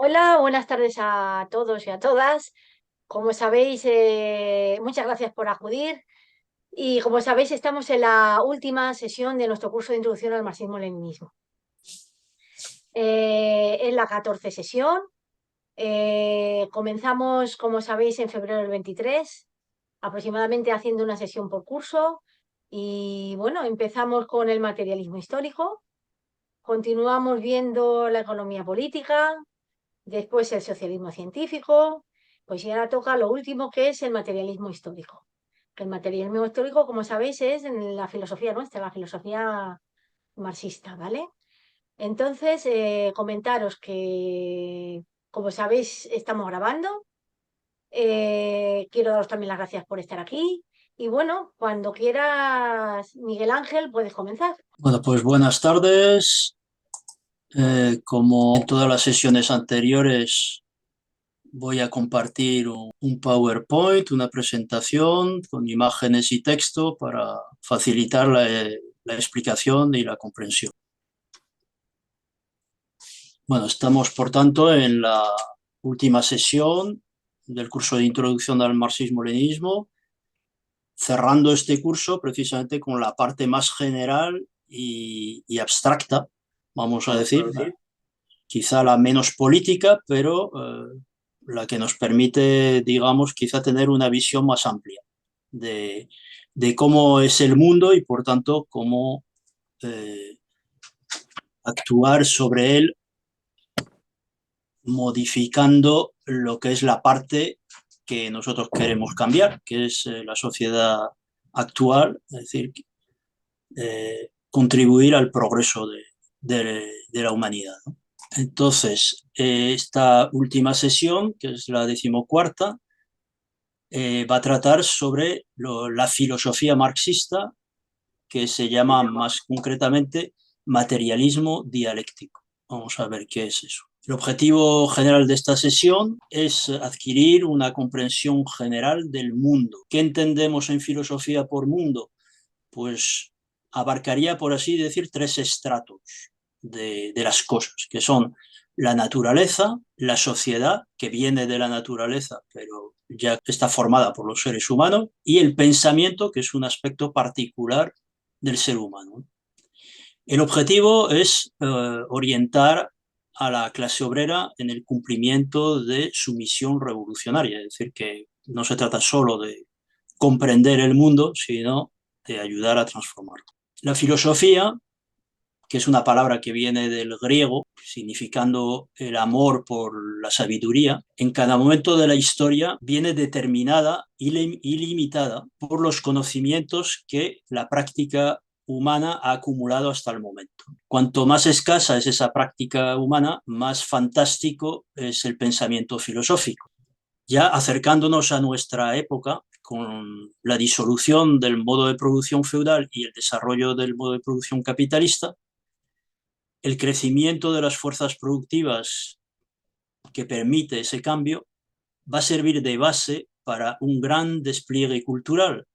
Hola, buenas tardes a todos y a todas. Como sabéis, muchas gracias por acudir. Y como sabéis, estamos en la última sesión de nuestro curso de Introducción al Marxismo-Leninismo. Es la 14 sesión. Comenzamos, como sabéis, en febrero del 23, aproximadamente haciendo una sesión por curso. Y bueno, empezamos con el materialismo histórico, continuamos viendo la economía política, después el socialismo científico, pues y ahora toca lo último que es el materialismo histórico. Que el materialismo histórico, como sabéis, es en la filosofía nuestra, la filosofía marxista, ¿vale? Entonces, comentaros que, como sabéis, estamos grabando. Quiero daros también las gracias por estar aquí. Y bueno, cuando quieras, Miguel Ángel, puedes comenzar. Bueno, pues buenas tardes. Como en todas las sesiones anteriores, voy a compartir un PowerPoint, una presentación con imágenes y texto para facilitar la explicación y la comprensión. Bueno, estamos por tanto en la última sesión del curso de Introducción al Marxismo-Leninismo, cerrando este curso precisamente con la parte más general y abstracta, vamos a decir, quizá la menos política, pero la que nos permite, digamos, quizá tener una visión más amplia de, de cómo es el mundo y, por tanto, cómo eh, actuar sobre él modificando lo que es la parte que nosotros queremos cambiar, que es la sociedad actual, es decir, contribuir al progreso de la humanidad, ¿no? Entonces, esta última sesión, que es la decimocuarta, va a tratar sobre la filosofía marxista, que se llama más concretamente materialismo dialéctico. Vamos a ver qué es eso. El objetivo general de esta sesión es adquirir una comprensión general del mundo. ¿Qué entendemos en filosofía por mundo? Pues abarcaría, por así decir, tres estratos de las cosas, que son la naturaleza, la sociedad, que viene de la naturaleza, pero ya está formada por los seres humanos, y el pensamiento, que es un aspecto particular del ser humano. El objetivo es orientar a la clase obrera en el cumplimiento de su misión revolucionaria, es decir, que no se trata solo de comprender el mundo, sino de ayudar a transformarlo. La filosofía, que es una palabra que viene del griego, significando el amor por la sabiduría, en cada momento de la historia viene determinada y limitada por los conocimientos que la práctica humana ha acumulado hasta el momento. Cuanto más escasa es esa práctica humana, más fantástico es el pensamiento filosófico. Ya acercándonos a nuestra época, con la disolución del modo de producción feudal y el desarrollo del modo de producción capitalista, el crecimiento de las fuerzas productivas que permite ese cambio va a servir de base para un gran despliegue cultural,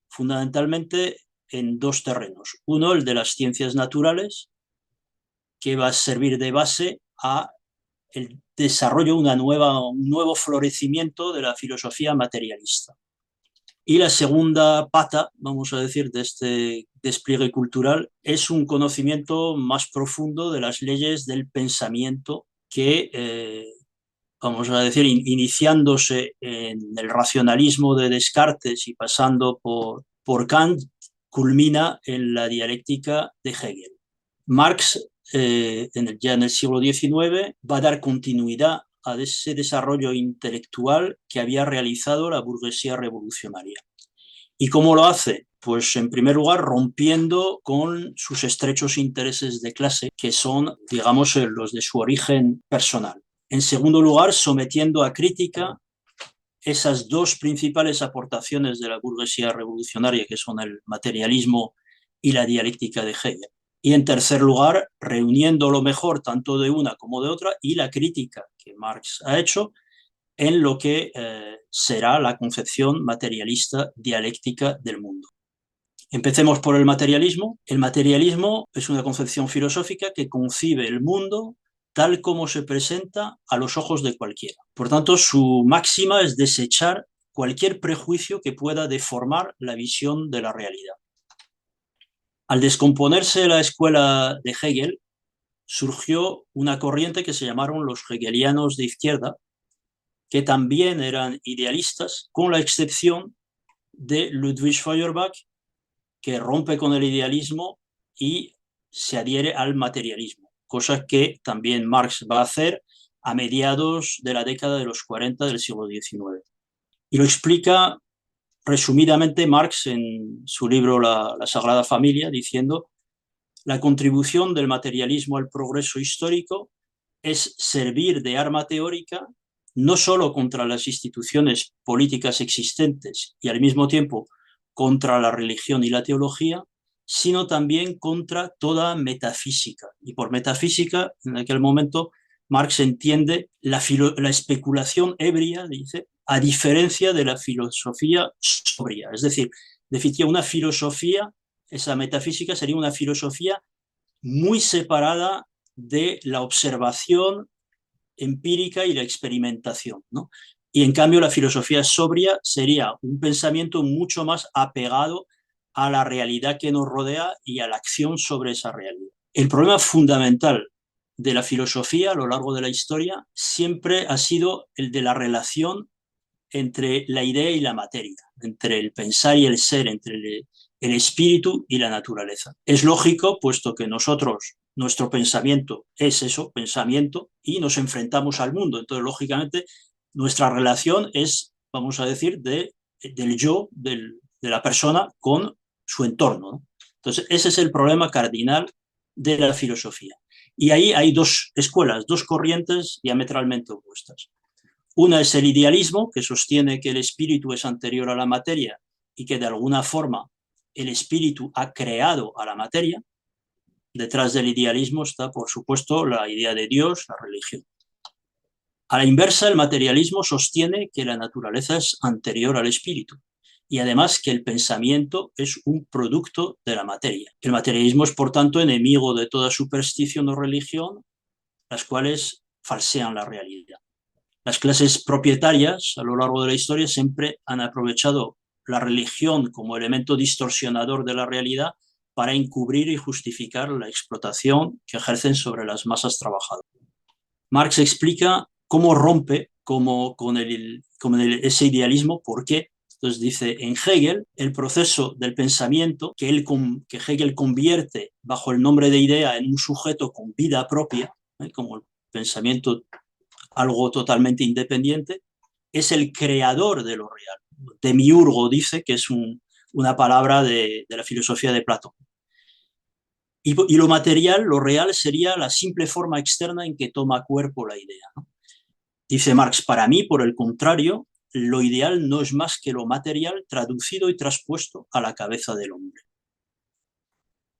fundamentalmente en dos terrenos. Uno, el de las ciencias naturales, que va a servir de base a el desarrollo, un nuevo florecimiento de la filosofía materialista. Y la segunda pata, vamos a decir, de este despliegue cultural es un conocimiento más profundo de las leyes del pensamiento que, vamos a decir, iniciándose en el racionalismo de Descartes y pasando por Kant, culmina en la dialéctica de Hegel. Marx, ya en el siglo XIX, va a dar continuidad a ese desarrollo intelectual que había realizado la burguesía revolucionaria. ¿Y cómo lo hace? Pues en primer lugar rompiendo con sus estrechos intereses de clase, que son, digamos, los de su origen personal. En segundo lugar, sometiendo a crítica esas dos principales aportaciones de la burguesía revolucionaria, que son el materialismo y la dialéctica de Hegel. Y en tercer lugar, reuniendo lo mejor tanto de una como de otra y la crítica que Marx ha hecho en lo que será la concepción materialista dialéctica del mundo. Empecemos por el materialismo. El materialismo es una concepción filosófica que concibe el mundo tal como se presenta a los ojos de cualquiera. Por tanto, su máxima es desechar cualquier prejuicio que pueda deformar la visión de la realidad. Al descomponerse la escuela de Hegel, surgió una corriente que se llamaron los hegelianos de izquierda, que también eran idealistas, con la excepción de Ludwig Feuerbach, que rompe con el idealismo y se adhiere al materialismo, cosa que también Marx va a hacer a mediados de la década de los 40 del siglo XIX. Y lo explica resumidamente Marx en su libro La Sagrada Familia, diciendo: la contribución del materialismo al progreso histórico es servir de arma teórica no solo contra las instituciones políticas existentes y al mismo tiempo contra la religión y la teología, sino también contra toda metafísica. Y por metafísica, en aquel momento, Marx entiende la especulación ebria, dice, a diferencia de la filosofía sobria. Es decir, definiría una filosofía, esa metafísica sería una filosofía muy separada de la observación empírica y la experimentación, ¿no? Y en cambio la filosofía sobria sería un pensamiento mucho más apegado a la realidad que nos rodea y a la acción sobre esa realidad. El problema fundamental de la filosofía a lo largo de la historia siempre ha sido el de la relación entre la idea y la materia, entre el pensar y el ser, entre el espíritu y la naturaleza. Es lógico, puesto que nosotros, nuestro pensamiento es eso, pensamiento, y nos enfrentamos al mundo. Entonces, lógicamente, nuestra relación es, vamos a decir, del yo, de la persona con su entorno, ¿no? Entonces, ese es el problema cardinal de la filosofía. Y ahí hay dos escuelas, dos corrientes diametralmente opuestas. Una es el idealismo, que sostiene que el espíritu es anterior a la materia y que de alguna forma el espíritu ha creado a la materia. Detrás del idealismo está, por supuesto, la idea de Dios, la religión. A la inversa, el materialismo sostiene que la naturaleza es anterior al espíritu y además que el pensamiento es un producto de la materia. El materialismo es, por tanto, enemigo de toda superstición o religión, las cuales falsean la realidad. Las clases propietarias a lo largo de la historia siempre han aprovechado la religión como elemento distorsionador de la realidad para encubrir y justificar la explotación que ejercen sobre las masas trabajadoras. Marx explica cómo rompe con ese idealismo, por qué. Entonces dice, en Hegel, el proceso del pensamiento que Hegel convierte bajo el nombre de idea en un sujeto con vida propia, como el pensamiento algo totalmente independiente, es el creador de lo real. Demiurgo dice que es una palabra de la filosofía de Platón. Y lo material, lo real, sería la simple forma externa en que toma cuerpo la idea, ¿no? Dice Marx, para mí, por el contrario, lo ideal no es más que lo material traducido y traspuesto a la cabeza del hombre.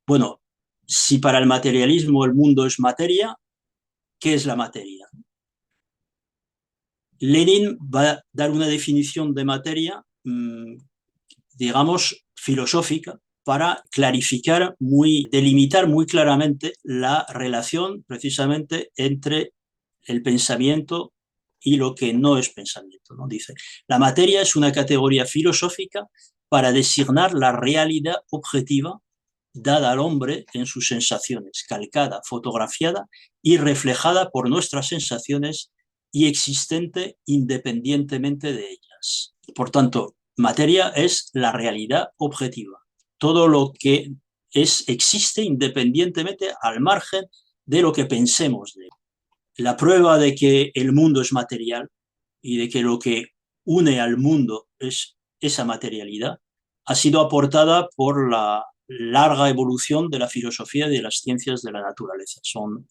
Bueno, si para el materialismo el mundo es materia, ¿qué es la materia? Lenin va a dar una definición de materia, digamos, filosófica, para clarificar, delimitar muy claramente la relación precisamente entre el pensamiento y lo que no es pensamiento, ¿no? Dice, la materia es una categoría filosófica para designar la realidad objetiva dada al hombre en sus sensaciones, calcada, fotografiada y reflejada por nuestras sensaciones y existente independientemente de ellas. Por tanto, materia es la realidad objetiva. Todo lo que existe independientemente al margen de lo que pensemos de él. La prueba de que el mundo es material y de que lo que une al mundo es esa materialidad ha sido aportada por la larga evolución de la filosofía y de las ciencias de la naturaleza. Son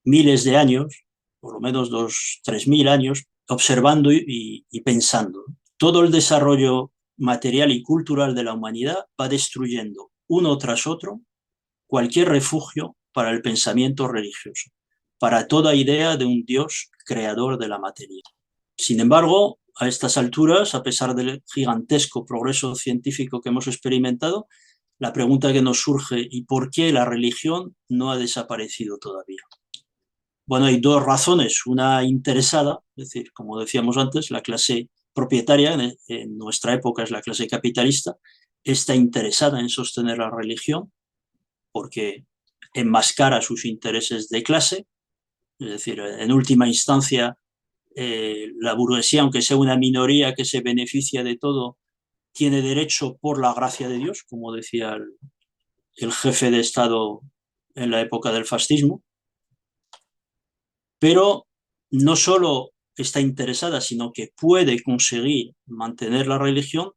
miles de años, por lo menos 3.000 años, observando y pensando. Todo el desarrollo material y cultural de la humanidad va destruyendo uno tras otro cualquier refugio para el pensamiento religioso, para toda idea de un Dios creador de la materia. Sin embargo, a estas alturas, a pesar del gigantesco progreso científico que hemos experimentado, la pregunta que nos surge, ¿y por qué la religión no ha desaparecido todavía? Bueno, hay dos razones. Una interesada, es decir, como decíamos antes, la clase propietaria en nuestra época es la clase capitalista, está interesada en sostener la religión porque enmascara sus intereses de clase, es decir, en última instancia, la burguesía, aunque sea una minoría que se beneficia de todo, tiene derecho por la gracia de Dios, como decía el jefe de Estado en la época del fascismo, pero no solo está interesada, sino que puede conseguir mantener la religión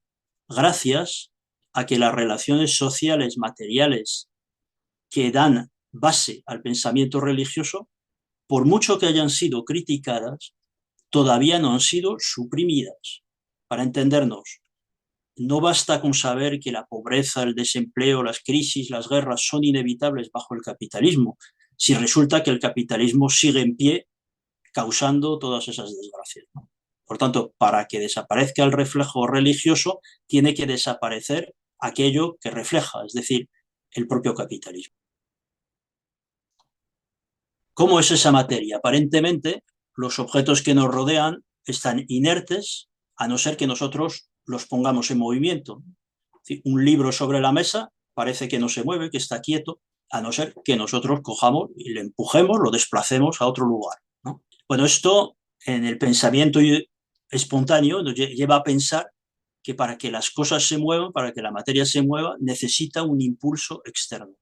gracias a que las relaciones sociales, materiales, que dan base al pensamiento religioso, por mucho que hayan sido criticadas, todavía no han sido suprimidas. Para entendernos, no basta con saber que la pobreza, el desempleo, las crisis, las guerras son inevitables bajo el capitalismo, si resulta que el capitalismo sigue en pie causando todas esas desgracias, ¿no? Por tanto, para que desaparezca el reflejo religioso, tiene que desaparecer aquello que refleja, es decir, el propio capitalismo. ¿Cómo es esa materia? Aparentemente, los objetos que nos rodean están inertes, a no ser que nosotros los pongamos en movimiento. Un libro sobre la mesa parece que no se mueve, que está quieto, a no ser que nosotros cojamos y le empujemos, lo desplacemos a otro lugar, ¿no? Bueno, esto en el pensamiento espontáneo nos lleva a pensar que para que las cosas se muevan, para que la materia se mueva, necesita un impulso externo.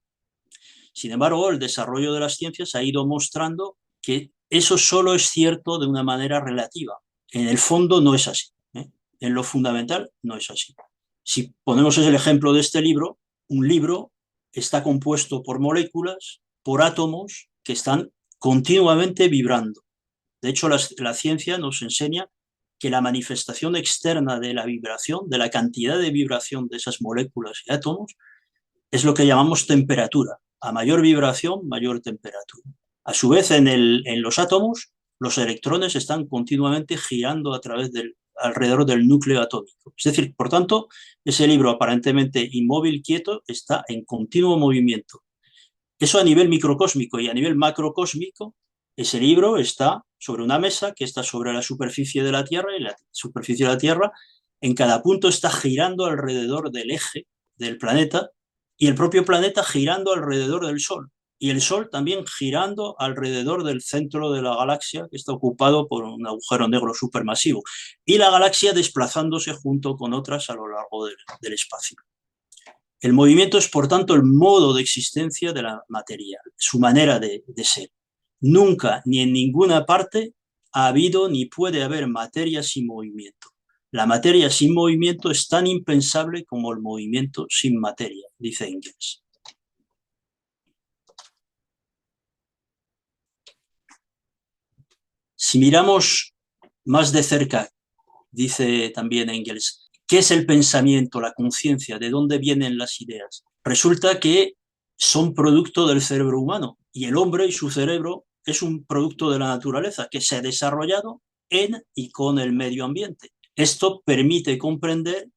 Sin embargo, el desarrollo de las ciencias ha ido mostrando que eso solo es cierto de una manera relativa. En el fondo no es así, ¿eh? En lo fundamental no es así. Si ponemos el ejemplo de este libro, un libro está compuesto por moléculas, por átomos que están continuamente vibrando. De hecho, la ciencia nos enseña que la manifestación externa de la vibración, de la cantidad de vibración de esas moléculas y átomos, es lo que llamamos temperatura. A mayor vibración, mayor temperatura. A su vez, en los átomos, los electrones están continuamente girando alrededor del núcleo atómico. Es decir, por tanto, ese libro aparentemente inmóvil, quieto, está en continuo movimiento. Eso a nivel microcósmico, y a nivel macrocósmico, ese libro está sobre una mesa que está sobre la superficie de la Tierra, y la superficie de la Tierra en cada punto está girando alrededor del eje del planeta, y el propio planeta girando alrededor del Sol, y el Sol también girando alrededor del centro de la galaxia, que está ocupado por un agujero negro supermasivo, y la galaxia desplazándose junto con otras a lo largo del espacio. El movimiento es, por tanto, el modo de existencia de la materia, su manera de ser. Nunca ni en ninguna parte ha habido ni puede haber materia sin movimiento. La materia sin movimiento es tan impensable como el movimiento sin materia, dice Engels. Si miramos más de cerca, dice también Engels, ¿qué es el pensamiento, la conciencia? ¿De dónde vienen las ideas? Resulta que son producto del cerebro humano, y el hombre y su cerebro es un producto de la naturaleza que se ha desarrollado en y con el medio ambiente. Esto permite comprender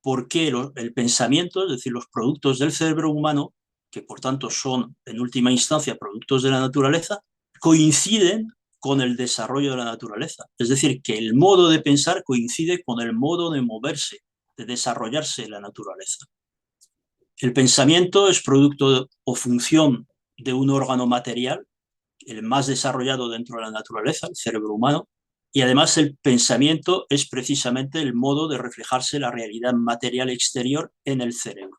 por qué el pensamiento, es decir, los productos del cerebro humano, que por tanto son en última instancia productos de la naturaleza, coinciden con el desarrollo de la naturaleza. Es decir, que el modo de pensar coincide con el modo de moverse, de desarrollarse en la naturaleza. El pensamiento es producto o función de un órgano material, el más desarrollado dentro de la naturaleza, el cerebro humano, y además el pensamiento es precisamente el modo de reflejarse la realidad material exterior en el cerebro.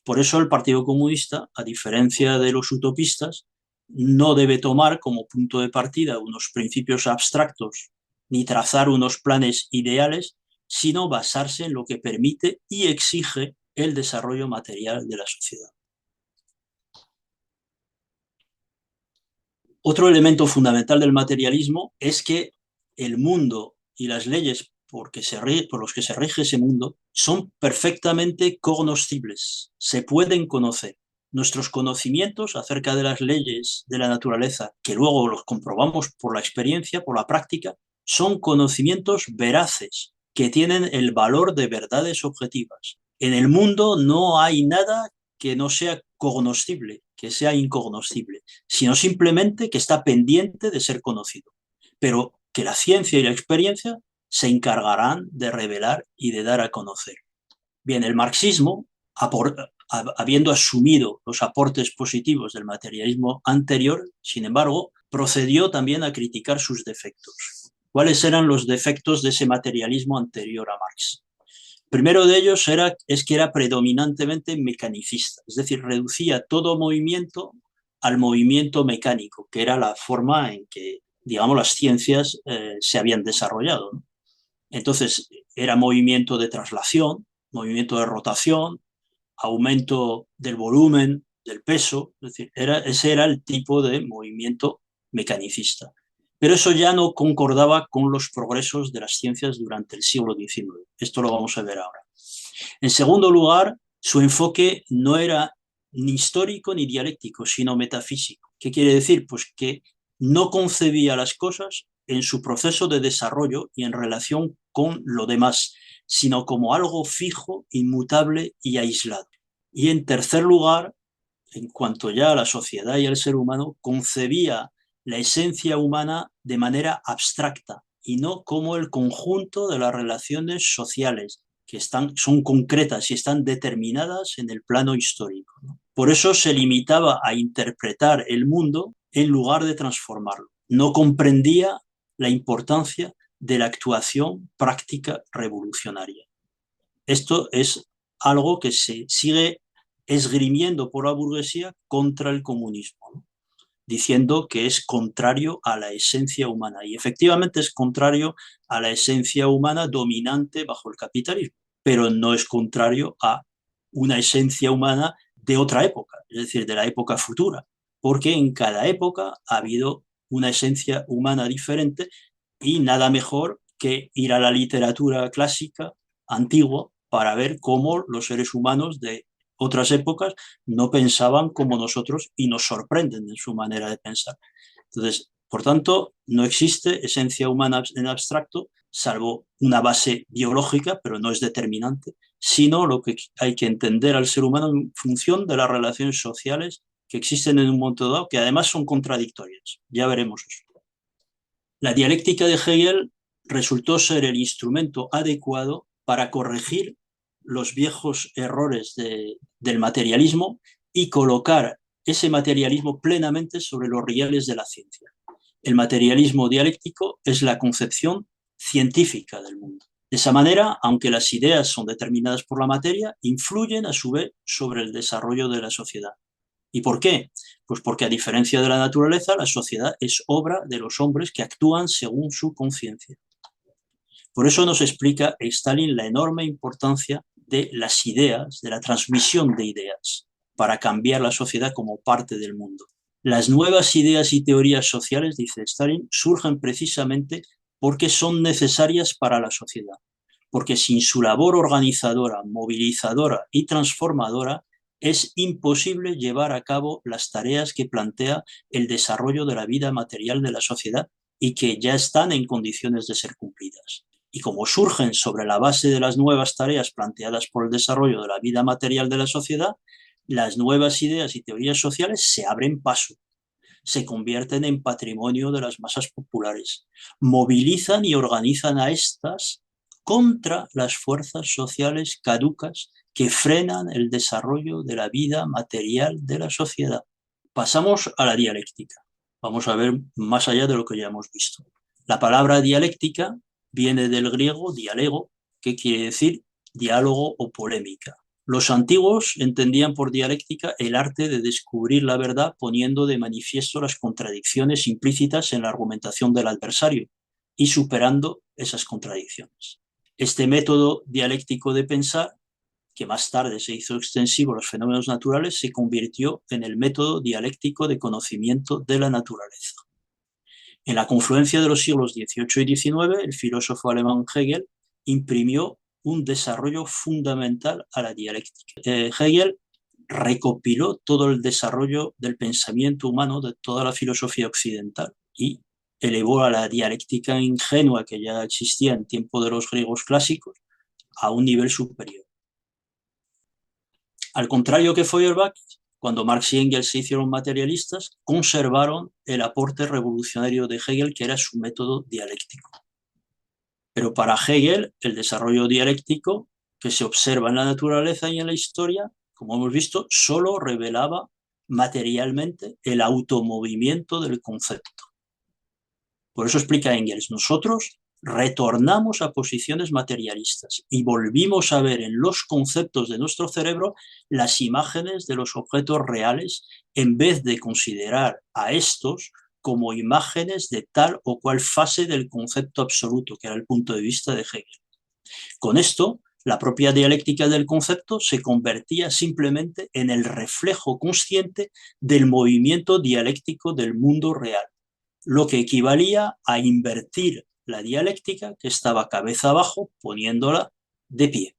Por eso el Partido Comunista, a diferencia de los utopistas, no debe tomar como punto de partida unos principios abstractos ni trazar unos planes ideales, sino basarse en lo que permite y exige el desarrollo material de la sociedad. Otro elemento fundamental del materialismo es que el mundo y las leyes por los que se rige ese mundo son perfectamente cognoscibles, se pueden conocer. Nuestros conocimientos acerca de las leyes de la naturaleza, que luego los comprobamos por la experiencia, por la práctica, son conocimientos veraces, que tienen el valor de verdades objetivas. En el mundo no hay nada que no sea cognoscible, que sea incognoscible, sino simplemente que está pendiente de ser conocido, pero que la ciencia y la experiencia se encargarán de revelar y de dar a conocer. Bien, el marxismo, habiendo asumido los aportes positivos del materialismo anterior, sin embargo, procedió también a criticar sus defectos. ¿Cuáles eran los defectos de ese materialismo anterior a Marx? Primero de ellos es que era predominantemente mecanicista, es decir, reducía todo movimiento al movimiento mecánico, que era la forma en que, digamos, las ciencias se habían desarrollado, ¿no? Entonces, era movimiento de traslación, movimiento de rotación, aumento del volumen, del peso, es decir, ese era el tipo de movimiento mecanicista. Pero eso ya no concordaba con los progresos de las ciencias durante el siglo XIX. Esto lo vamos a ver ahora. En segundo lugar, su enfoque no era ni histórico ni dialéctico, sino metafísico. ¿Qué quiere decir? Pues que no concebía las cosas en su proceso de desarrollo y en relación con lo demás, sino como algo fijo, inmutable y aislado. Y en tercer lugar, en cuanto ya a la sociedad y al ser humano, concebía la esencia humana de manera abstracta y no como el conjunto de las relaciones sociales que son concretas y están determinadas en el plano histórico, ¿no? Por eso se limitaba a interpretar el mundo en lugar de transformarlo. No comprendía la importancia de la actuación práctica revolucionaria. Esto es algo que se sigue esgrimiendo por la burguesía contra el comunismo, ¿no? Diciendo que es contrario a la esencia humana. Y efectivamente es contrario a la esencia humana dominante bajo el capitalismo, pero no es contrario a una esencia humana de otra época, es decir, de la época futura, porque en cada época ha habido una esencia humana diferente y nada mejor que ir a la literatura clásica antigua para ver cómo los seres humanos de otras épocas no pensaban como nosotros y nos sorprenden en su manera de pensar. Entonces, por tanto, no existe esencia humana en abstracto, salvo una base biológica, pero no es determinante, sino lo que hay que entender al ser humano en función de las relaciones sociales que existen en un momento dado, que además son contradictorias. Ya veremos eso. La dialéctica de Hegel resultó ser el instrumento adecuado para corregir los viejos errores del materialismo y colocar ese materialismo plenamente sobre los rieles de la ciencia. El materialismo dialéctico es la concepción científica del mundo. De esa manera, aunque las ideas son determinadas por la materia, influyen a su vez sobre el desarrollo de la sociedad. ¿Y por qué? Pues porque a diferencia de la naturaleza, la sociedad es obra de los hombres que actúan según su conciencia. Por eso nos explica Stalin la enorme importancia de las ideas, de la transmisión de ideas, para cambiar la sociedad como parte del mundo. Las nuevas ideas y teorías sociales, dice Stalin, surgen precisamente porque son necesarias para la sociedad, porque sin su labor organizadora, movilizadora y transformadora, es imposible llevar a cabo las tareas que plantea el desarrollo de la vida material de la sociedad y que ya están en condiciones de ser cumplidas. Y como surgen sobre la base de las nuevas tareas planteadas por el desarrollo de la vida material de la sociedad, las nuevas ideas y teorías sociales se abren paso, se convierten en patrimonio de las masas populares, movilizan y organizan a estas contra las fuerzas sociales caducas que frenan el desarrollo de la vida material de la sociedad. Pasamos a la dialéctica. Vamos a ver más allá de lo que ya hemos visto. La palabra dialéctica viene del griego dialego, que quiere decir diálogo o polémica. Los antiguos entendían por dialéctica el arte de descubrir la verdad poniendo de manifiesto las contradicciones implícitas en la argumentación del adversario y superando esas contradicciones. Este método dialéctico de pensar, que más tarde se hizo extensivo a los fenómenos naturales, se convirtió en el método dialéctico de conocimiento de la naturaleza. En la confluencia de los siglos XVIII y XIX, el filósofo alemán Hegel imprimió un desarrollo fundamental a la dialéctica. Hegel recopiló todo el desarrollo del pensamiento humano de toda la filosofía occidental y elevó a la dialéctica ingenua que ya existía en tiempo de los griegos clásicos a un nivel superior. Al contrario que Feuerbach, cuando Marx y Engels se hicieron materialistas, conservaron el aporte revolucionario de Hegel, que era su método dialéctico. Pero para Hegel, el desarrollo dialéctico que se observa en la naturaleza y en la historia, como hemos visto, solo revelaba materialmente el automovimiento del concepto. Por eso explica Engels, nosotros retornamos a posiciones materialistas y volvimos a ver en los conceptos de nuestro cerebro las imágenes de los objetos reales en vez de considerar a estos como imágenes de tal o cual fase del concepto absoluto, que era el punto de vista de Hegel. Con esto, la propia dialéctica del concepto se convertía simplemente en el reflejo consciente del movimiento dialéctico del mundo real, lo que equivalía a invertir la dialéctica que estaba cabeza abajo, poniéndola de pie.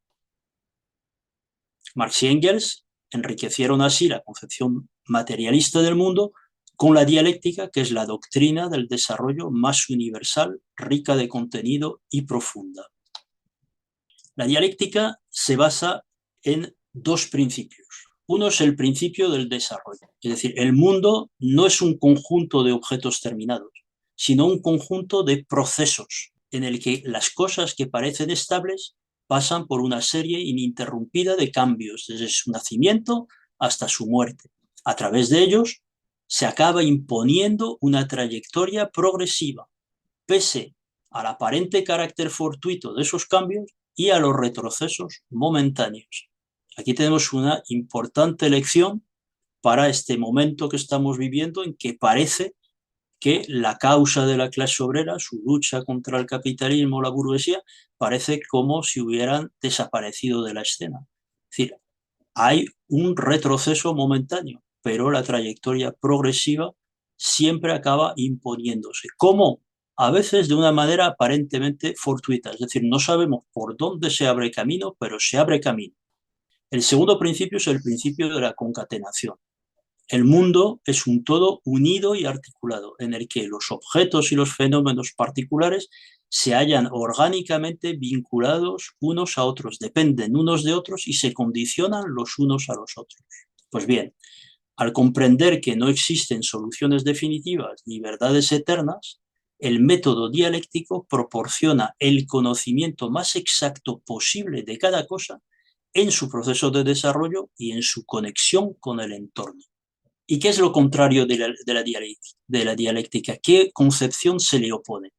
Marx y Engels enriquecieron así la concepción materialista del mundo con la dialéctica, que es la doctrina del desarrollo más universal, rica de contenido y profunda. La dialéctica se basa en dos principios. Uno es el principio del desarrollo, es decir, el mundo no es un conjunto de objetos terminados, sino un conjunto de procesos en el que las cosas que parecen estables pasan por una serie ininterrumpida de cambios desde su nacimiento hasta su muerte. A través de ellos se acaba imponiendo una trayectoria progresiva, pese al aparente carácter fortuito de esos cambios y a los retrocesos momentáneos. Aquí tenemos una importante lección para este momento que estamos viviendo, en que parece que la causa de la clase obrera, su lucha contra el capitalismo, la burguesía, parece como si hubieran desaparecido de la escena. Es decir, hay un retroceso momentáneo, pero la trayectoria progresiva siempre acaba imponiéndose. ¿Cómo? A veces de una manera aparentemente fortuita, es decir, no sabemos por dónde se abre camino, pero se abre camino. El segundo principio es el principio de la concatenación. El mundo es un todo unido y articulado, en el que los objetos y los fenómenos particulares se hallan orgánicamente vinculados unos a otros, dependen unos de otros y se condicionan los unos a los otros. Pues bien, al comprender que no existen soluciones definitivas ni verdades eternas, el método dialéctico proporciona el conocimiento más exacto posible de cada cosa en su proceso de desarrollo y en su conexión con el entorno. ¿Y qué es lo contrario de la dialéctica? ¿Qué concepción se le opone?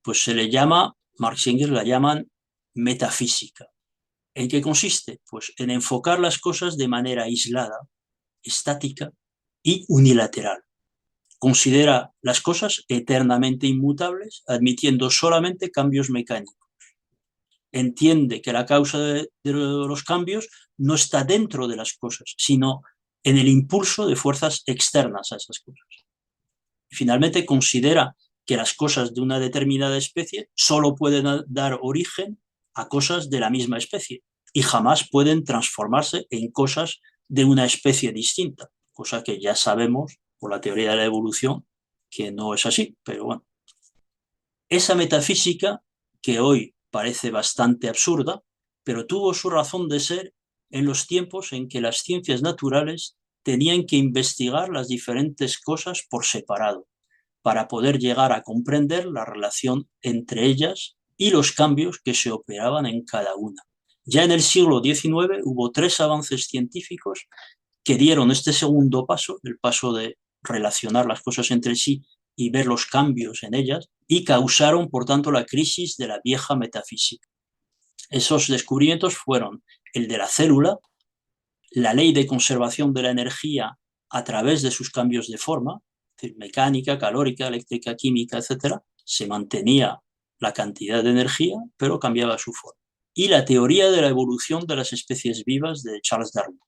Pues se le llama, Marx y Engels la llaman metafísica. ¿En qué consiste? Pues en enfocar las cosas de manera aislada, estática y unilateral. Considera las cosas eternamente inmutables, admitiendo solamente cambios mecánicos. Entiende que la causa de los cambios no está dentro de las cosas, sino en el impulso de fuerzas externas a esas cosas. Y finalmente considera que las cosas de una determinada especie solo pueden dar origen a cosas de la misma especie y jamás pueden transformarse en cosas de una especie distinta, cosa que ya sabemos por la teoría de la evolución que no es así, pero bueno. Esa metafísica, que hoy parece bastante absurda, pero tuvo su razón de ser en los tiempos en que las ciencias naturales tenían que investigar las diferentes cosas por separado, para poder llegar a comprender la relación entre ellas y los cambios que se operaban en cada una. Ya en el siglo XIX hubo 3 avances científicos que dieron este segundo paso, el paso de relacionar las cosas entre sí y ver los cambios en ellas, y causaron, por tanto, la crisis de la vieja metafísica. Esos descubrimientos fueron el de la célula, la ley de conservación de la energía a través de sus cambios de forma, es decir, mecánica, calórica, eléctrica, química, etc., se mantenía la cantidad de energía, pero cambiaba su forma. Y la teoría de la evolución de las especies vivas de Charles Darwin.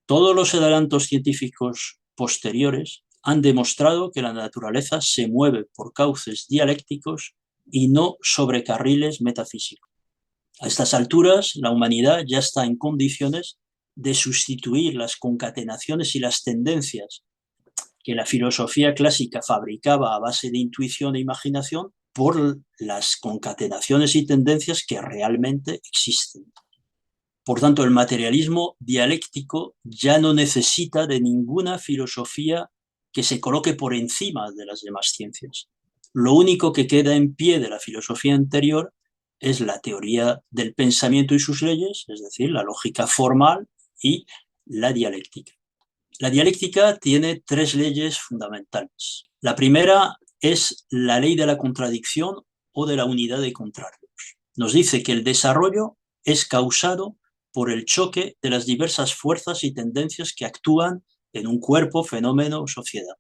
Todos los adelantos científicos posteriores han demostrado que la naturaleza se mueve por cauces dialécticos y no sobre carriles metafísicos. A estas alturas, la humanidad ya está en condiciones de sustituir las concatenaciones y las tendencias que la filosofía clásica fabricaba a base de intuición e imaginación por las concatenaciones y tendencias que realmente existen. Por tanto, el materialismo dialéctico ya no necesita de ninguna filosofía que se coloque por encima de las demás ciencias. Lo único que queda en pie de la filosofía anterior es la teoría del pensamiento y sus leyes, es decir, la lógica formal y la dialéctica. La dialéctica tiene tres leyes fundamentales. La primera es la ley de la contradicción o de la unidad de contrarios. Nos dice que el desarrollo es causado por el choque de las diversas fuerzas y tendencias que actúan en un cuerpo, fenómeno o sociedad.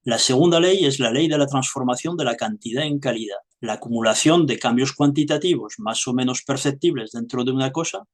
La segunda ley es la ley de la transformación de la cantidad en calidad. La acumulación de cambios cuantitativos más o menos perceptibles dentro de una cosa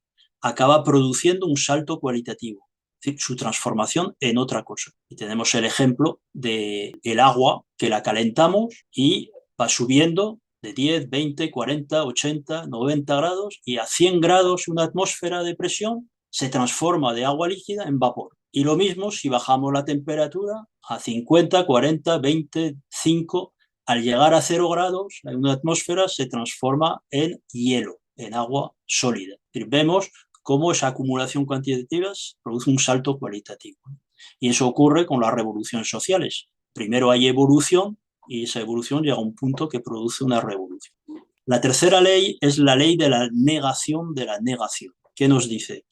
acaba produciendo un salto cualitativo, es decir, su transformación en otra cosa. Y tenemos el ejemplo del agua, que la calentamos y va subiendo de 10, 20, 40, 80, 90 grados y a 100 grados una atmósfera de presión se transforma de agua líquida en vapor. Y lo mismo si bajamos la temperatura a 50, 40, 20, 5, al llegar a 0 grados, una atmósfera se transforma en hielo, en agua sólida. Vemos cómo esa acumulación cuantitativa produce un salto cualitativo. Y eso ocurre con las revoluciones sociales. Primero hay evolución y esa evolución llega a un punto que produce una revolución. La tercera ley es la ley de la negación de la negación. ¿Qué nos dice?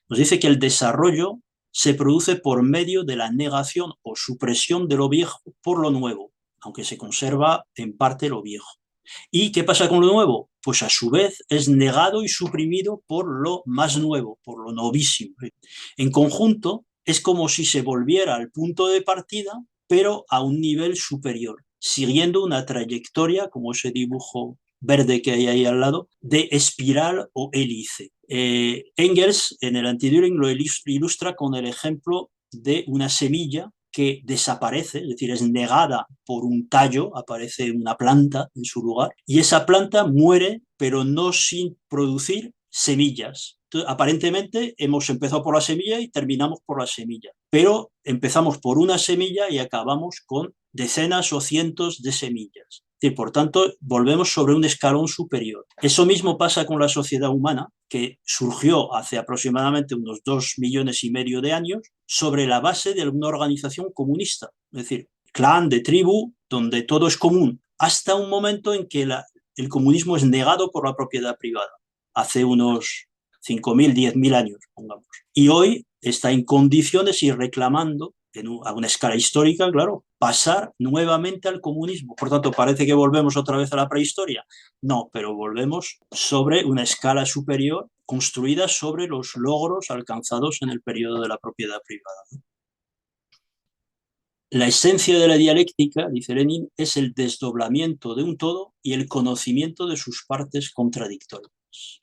Nos dice que el desarrollo se produce por medio de la negación o supresión de lo viejo por lo nuevo, aunque se conserva en parte lo viejo. ¿Y qué pasa con lo nuevo? Pues a su vez es negado y suprimido por lo más nuevo, por lo novísimo. En conjunto, es como si se volviera al punto de partida, pero a un nivel superior, siguiendo una trayectoria, como ese dibujo verde que hay ahí al lado, de espiral o hélice. Engels en el Anti-Düring lo ilustra con el ejemplo de una semilla que desaparece, es decir, es negada por un tallo, aparece una planta en su lugar, y esa planta muere, pero no sin producir semillas. Entonces, aparentemente hemos empezado por la semilla y terminamos por la semilla, pero empezamos por una semilla y acabamos con decenas o cientos de semillas. Y por tanto, volvemos sobre un escalón superior. Eso mismo pasa con la sociedad humana, que surgió hace aproximadamente unos 2,5 millones de años sobre la base de una organización comunista, es decir, clan, de tribu, donde todo es común, hasta un momento en que el comunismo es negado por la propiedad privada, hace unos 5.000, 10.000 años, pongamos. Y hoy está en condiciones y reclamando a una escala histórica, claro, pasar nuevamente al comunismo. Por tanto, parece que volvemos otra vez a la prehistoria. No, pero volvemos sobre una escala superior construida sobre los logros alcanzados en el periodo de la propiedad privada. La esencia de la dialéctica, dice Lenin, es el desdoblamiento de un todo y el conocimiento de sus partes contradictorias.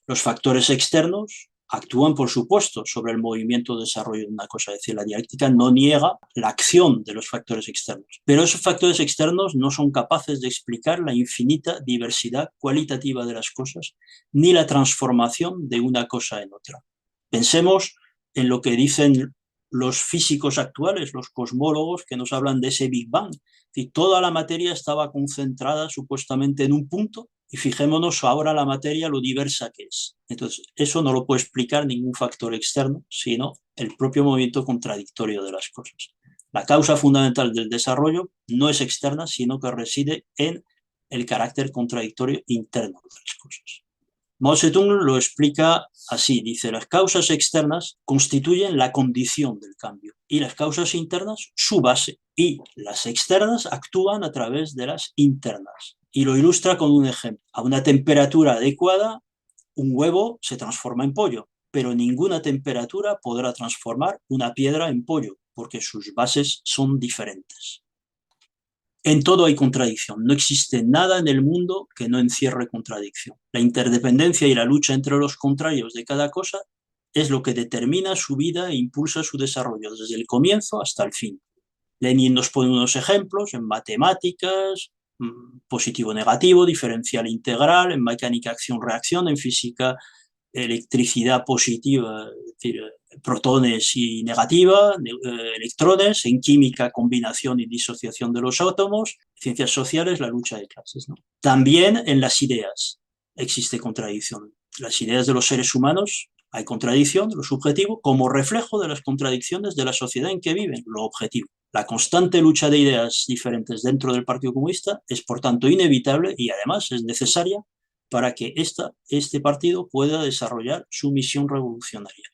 Los factores externos actúan, por supuesto, sobre el movimiento de desarrollo de una cosa. Es decir, la dialéctica no niega la acción de los factores externos, pero esos factores externos no son capaces de explicar la infinita diversidad cualitativa de las cosas, ni la transformación de una cosa en otra. Pensemos en lo que dicen los físicos actuales, los cosmólogos que nos hablan de ese Big Bang. Y toda la materia estaba concentrada supuestamente en un punto y fijémonos ahora la materia lo diversa que es. Entonces, eso no lo puede explicar ningún factor externo, sino el propio movimiento contradictorio de las cosas. La causa fundamental del desarrollo no es externa, sino que reside en el carácter contradictorio interno de las cosas. Mao Zedong lo explica así, dice, las causas externas constituyen la condición del cambio y las causas internas su base y las externas actúan a través de las internas. Y lo ilustra con un ejemplo. A una temperatura adecuada, un huevo se transforma en pollo, pero ninguna temperatura podrá transformar una piedra en pollo, porque sus bases son diferentes. En todo hay contradicción, no existe nada en el mundo que no encierre contradicción. La interdependencia y la lucha entre los contrarios de cada cosa es lo que determina su vida e impulsa su desarrollo desde el comienzo hasta el fin. Lenin nos pone unos ejemplos en matemáticas, positivo-negativo, diferencial integral, en mecánica acción-reacción, en física electricidad positiva, es decir, protones y negativa, electrones, en química combinación y disociación de los átomos, ciencias sociales, la lucha de clases, ¿no? También en las ideas existe contradicción. Las ideas de los seres humanos Hay contradicción, lo subjetivo, como reflejo de las contradicciones de la sociedad en que viven, lo objetivo. La constante lucha de ideas diferentes dentro del Partido Comunista es, por tanto, inevitable y, además, es necesaria para que este partido pueda desarrollar su misión revolucionaria.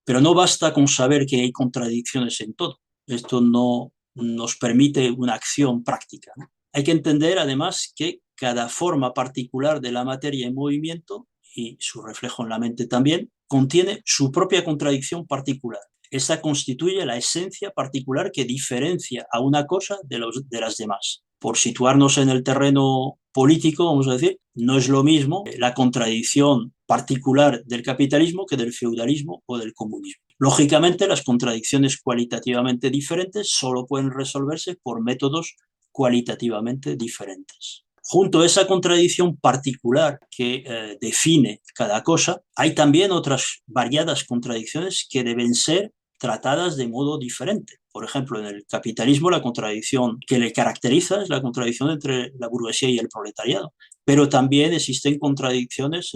Pero no basta con saber que hay contradicciones en todo. Esto no nos permite una acción práctica, ¿no? Hay que entender, además, que cada forma particular de la materia en movimiento, y su reflejo en la mente también, contiene su propia contradicción particular. Esta constituye la esencia particular que diferencia a una cosa de las demás. Por situarnos en el terreno político, vamos a decir, no es lo mismo la contradicción particular del capitalismo que del feudalismo o del comunismo. Lógicamente, las contradicciones cualitativamente diferentes solo pueden resolverse por métodos cualitativamente diferentes. Junto a esa contradicción particular que define cada cosa, hay también otras variadas contradicciones que deben ser tratadas de modo diferente. Por ejemplo, en el capitalismo la contradicción que le caracteriza es la contradicción entre la burguesía y el proletariado, pero también existen contradicciones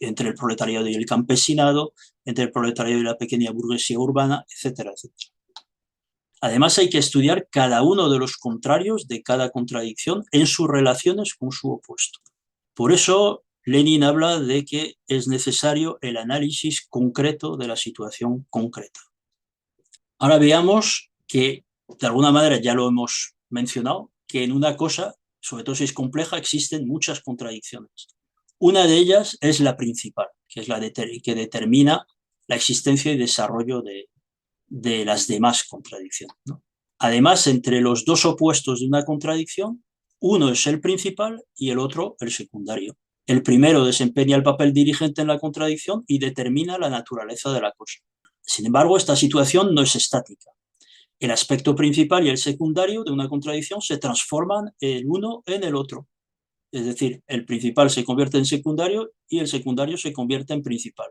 entre el proletariado y el campesinado, entre el proletariado y la pequeña burguesía urbana, etcétera, etcétera. Además, hay que estudiar cada uno de los contrarios de cada contradicción en sus relaciones con su opuesto. Por eso, Lenin habla de que es necesario el análisis concreto de la situación concreta. Ahora veamos que, de alguna manera ya lo hemos mencionado, que en una cosa, sobre todo si es compleja, existen muchas contradicciones. Una de ellas es la principal, que es la que determina la existencia y desarrollo de las demás contradicciones, ¿no? Además, entre los dos opuestos de una contradicción, uno es el principal y el otro el secundario. El primero desempeña el papel dirigente en la contradicción y determina la naturaleza de la cosa. Sin embargo, esta situación no es estática. El aspecto principal y el secundario de una contradicción se transforman el uno en el otro. Es decir, el principal se convierte en secundario y el secundario se convierte en principal.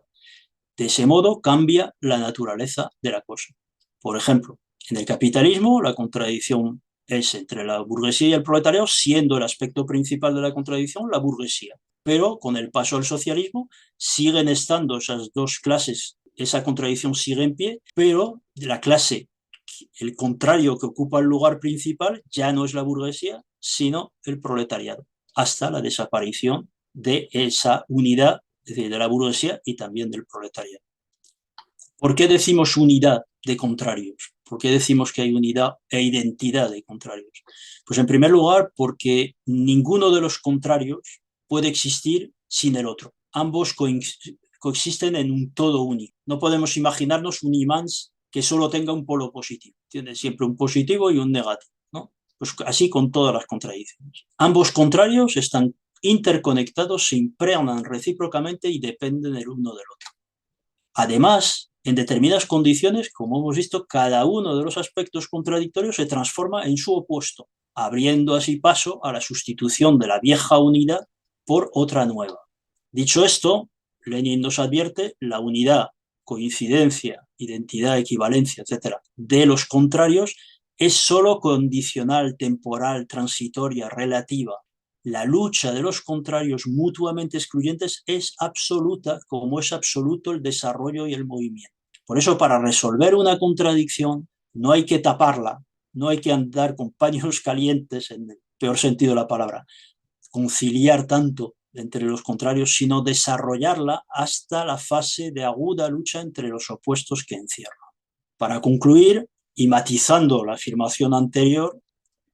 De ese modo cambia la naturaleza de la cosa. Por ejemplo, en el capitalismo la contradicción es entre la burguesía y el proletariado, siendo el aspecto principal de la contradicción la burguesía. Pero con el paso al socialismo siguen estando esas dos clases, esa contradicción sigue en pie, pero la clase, el contrario que ocupa el lugar principal, ya no es la burguesía, sino el proletariado, hasta la desaparición de esa unidad, es decir, de la burguesía y también del proletariado. ¿Por qué decimos unidad de contrarios? ¿Por qué decimos que hay unidad e identidad de contrarios? Pues en primer lugar porque ninguno de los contrarios puede existir sin el otro. Ambos coexisten en un todo único. No podemos imaginarnos un imán que solo tenga un polo positivo. Tiene siempre un positivo y un negativo, ¿no? Pues así con todas las contradicciones. Ambos contrarios están interconectados, se impregnan recíprocamente y dependen el uno del otro. Además, en determinadas condiciones, como hemos visto, cada uno de los aspectos contradictorios se transforma en su opuesto, abriendo así paso a la sustitución de la vieja unidad por otra nueva. Dicho esto, Lenin nos advierte la unidad, coincidencia, identidad, equivalencia, etcétera, de los contrarios es sólo condicional, temporal, transitoria, relativa. La lucha de los contrarios mutuamente excluyentes es absoluta, como es absoluto el desarrollo y el movimiento. Por eso, para resolver una contradicción, no hay que taparla, no hay que andar con paños calientes, en el peor sentido de la palabra, conciliar tanto entre los contrarios, sino desarrollarla hasta la fase de aguda lucha entre los opuestos que encierra. Para concluir, y matizando la afirmación anterior,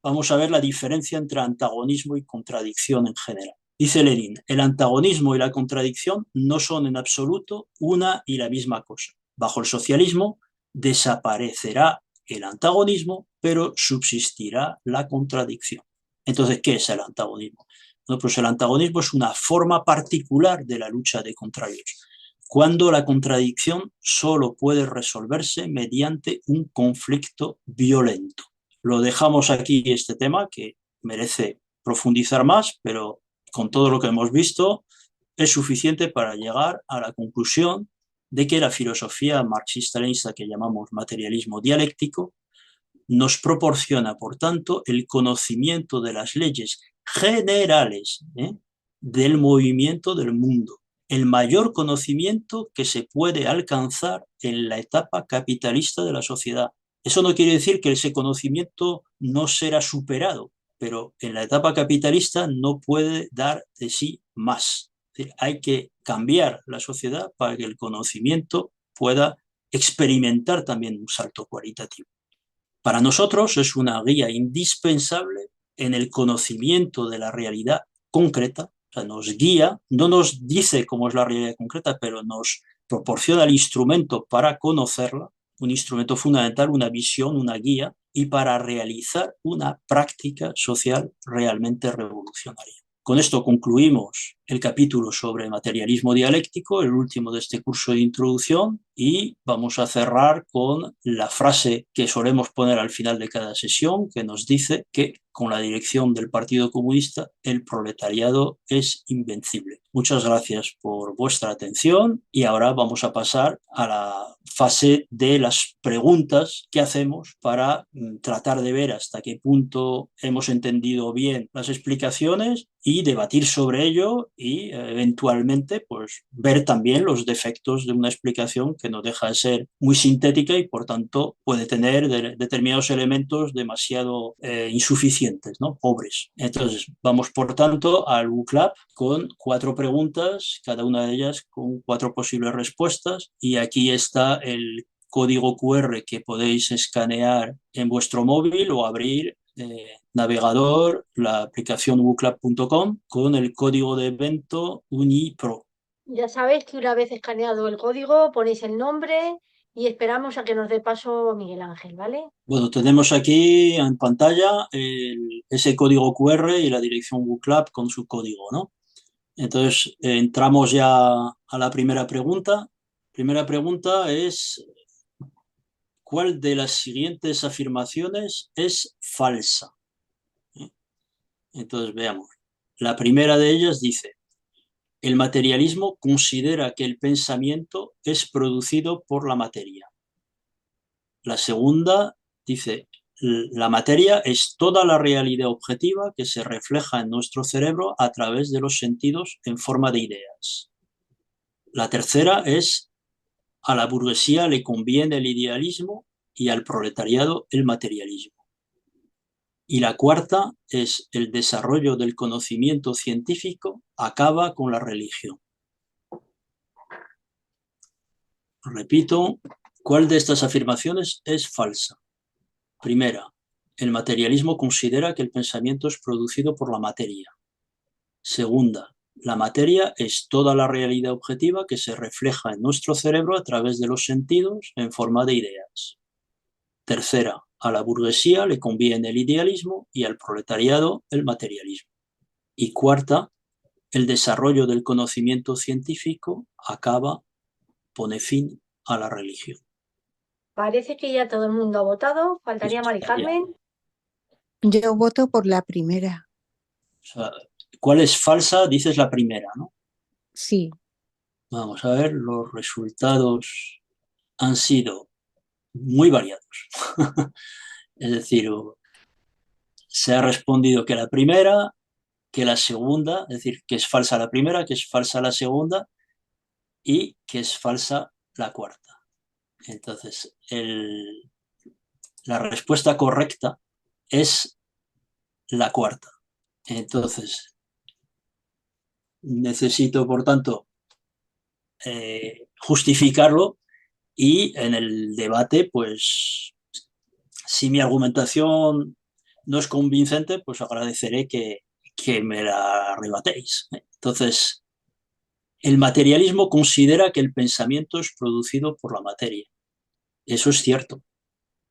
vamos a ver la diferencia entre antagonismo y contradicción en general. Dice Lenin, el antagonismo y la contradicción no son en absoluto una y la misma cosa. Bajo el socialismo desaparecerá el antagonismo, pero subsistirá la contradicción. Entonces, ¿qué es el antagonismo? Bueno, pues el antagonismo es una forma particular de la lucha de contrarios, cuando la contradicción solo puede resolverse mediante un conflicto violento. Lo dejamos aquí, este tema, que merece profundizar más, pero con todo lo que hemos visto es suficiente para llegar a la conclusión de que la filosofía marxista-leninista que llamamos materialismo dialéctico nos proporciona, por tanto, el conocimiento de las leyes generales del movimiento del mundo, el mayor conocimiento que se puede alcanzar en la etapa capitalista de la sociedad. Eso no quiere decir que ese conocimiento no será superado, pero en la etapa capitalista no puede dar de sí más. Es decir, hay que cambiar la sociedad para que el conocimiento pueda experimentar también un salto cualitativo. Para nosotros es una guía indispensable en el conocimiento de la realidad concreta, o sea, nos guía, no nos dice cómo es la realidad concreta, pero nos proporciona el instrumento para conocerla, un instrumento fundamental, una visión, una guía, y para realizar una práctica social realmente revolucionaria. Con esto concluimos el capítulo sobre materialismo dialéctico, el último de este curso de introducción, y vamos a cerrar con la frase que solemos poner al final de cada sesión, que nos dice que con la dirección del Partido Comunista el proletariado es invencible. Muchas gracias por vuestra atención y ahora vamos a pasar a la fase de las preguntas que hacemos para tratar de ver hasta qué punto hemos entendido bien las explicaciones y debatir sobre ello y eventualmente pues ver también los defectos de una explicación que no deja de ser muy sintética y por tanto puede tener determinados elementos demasiado insuficientes, ¿no? Pobres. Entonces vamos por tanto al WooClub con 4 preguntas, cada una de ellas con 4 posibles respuestas y aquí está el código QR que podéis escanear en vuestro móvil o abrir navegador, la aplicación wooclub.com con el código de evento UNIPRO. Ya sabéis que una vez escaneado el código, ponéis el nombre y esperamos a que nos dé paso Miguel Ángel, ¿vale? Bueno, tenemos aquí en pantalla ese código QR y la dirección WooClub con su código, ¿no? Entonces, entramos ya a la primera pregunta. Primera pregunta es, ¿cuál de las siguientes afirmaciones es falsa? Entonces, veamos. La primera de ellas dice, el materialismo considera que el pensamiento es producido por la materia. La segunda dice, la materia es toda la realidad objetiva que se refleja en nuestro cerebro a través de los sentidos en forma de ideas. La tercera es, a la burguesía le conviene el idealismo y al proletariado el materialismo. Y la cuarta es, el desarrollo del conocimiento científico acaba con la religión. Repito, ¿cuál de estas afirmaciones es falsa? Primera, el materialismo considera que el pensamiento es producido por la materia. Segunda, la materia es toda la realidad objetiva que se refleja en nuestro cerebro a través de los sentidos en forma de ideas. Tercera, a la burguesía le conviene el idealismo y al proletariado el materialismo. Y cuarta, el desarrollo del conocimiento científico pone fin a la religión. Parece que ya todo el mundo ha votado. Faltaría Mari Carmen. Yo voto por la primera. O sea, ¿cuál es falsa? Dices la primera, ¿no? Sí. Vamos a ver, los resultados han sido muy variados. Es decir, se ha respondido que la primera, que la segunda, es decir, que es falsa la primera, que es falsa la segunda y que es falsa la cuarta. Entonces, la respuesta correcta es la cuarta. Entonces, necesito, por tanto, justificarlo y en el debate, pues, si mi argumentación no es convincente, pues agradeceré que me la rebatéis. Entonces, el materialismo considera que el pensamiento es producido por la materia. Eso es cierto.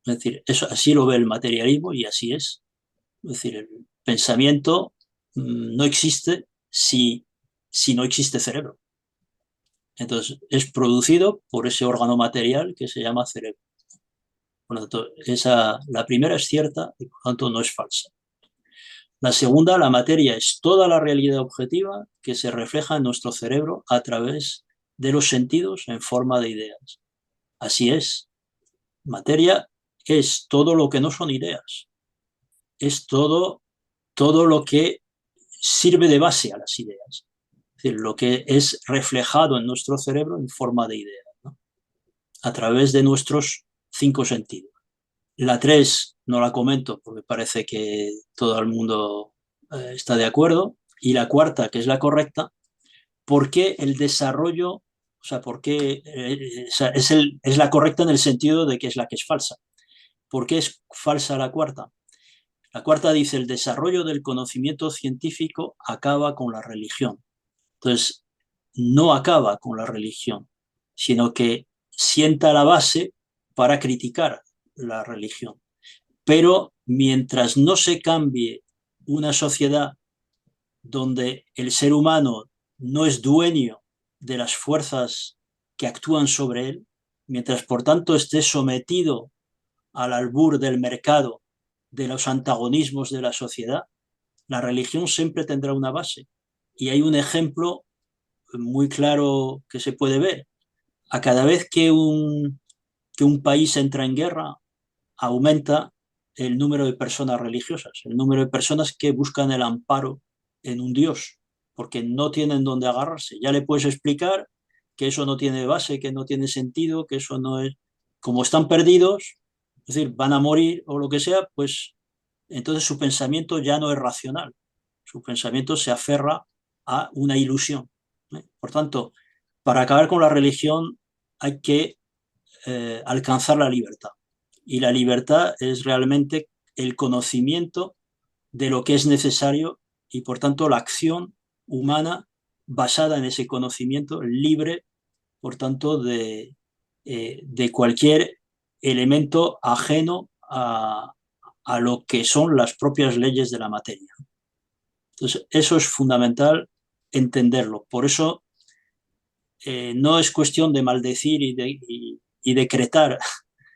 Es decir, eso, así lo ve el materialismo y así es. Es decir, el pensamiento no existe si no existe cerebro. Entonces, es producido por ese órgano material que se llama cerebro. Por lo tanto, la primera es cierta y por lo tanto no es falsa. La segunda, la materia es toda la realidad objetiva que se refleja en nuestro cerebro a través de los sentidos en forma de ideas. Así es. Materia es todo lo que no son ideas. Es todo lo que sirve de base a las ideas. Es decir, lo que es reflejado en nuestro cerebro en forma de idea, ¿no? A través de nuestros 5 sentidos. La 3 no la comento porque parece que todo el mundo está de acuerdo. Y la cuarta, que es la correcta, ¿por qué el desarrollo, o sea, por qué es la correcta en el sentido de que es la que es falsa? ¿Por qué es falsa la cuarta? La cuarta dice, el desarrollo del conocimiento científico acaba con la religión. Entonces, no acaba con la religión, sino que sienta la base para criticar la religión. Pero mientras no se cambie una sociedad donde el ser humano no es dueño de las fuerzas que actúan sobre él, mientras por tanto esté sometido al albur del mercado, de los antagonismos de la sociedad, la religión siempre tendrá una base. Y hay un ejemplo muy claro que se puede ver. A cada vez que un país entra en guerra, aumenta el número de personas religiosas, el número de personas que buscan el amparo en un Dios, porque no tienen dónde agarrarse. Ya le puedes explicar que eso no tiene base, que no tiene sentido, que eso no es... Como están perdidos, es decir, van a morir o lo que sea, pues entonces su pensamiento ya no es racional. Su pensamiento se aferra a una ilusión. Por tanto, para acabar con la religión hay que alcanzar la libertad. Y la libertad es realmente el conocimiento de lo que es necesario y, por tanto, la acción humana basada en ese conocimiento libre, por tanto, de cualquier elemento ajeno a lo que son las propias leyes de la materia. Entonces, eso es fundamental entenderlo. Por eso no es cuestión de maldecir y decretar,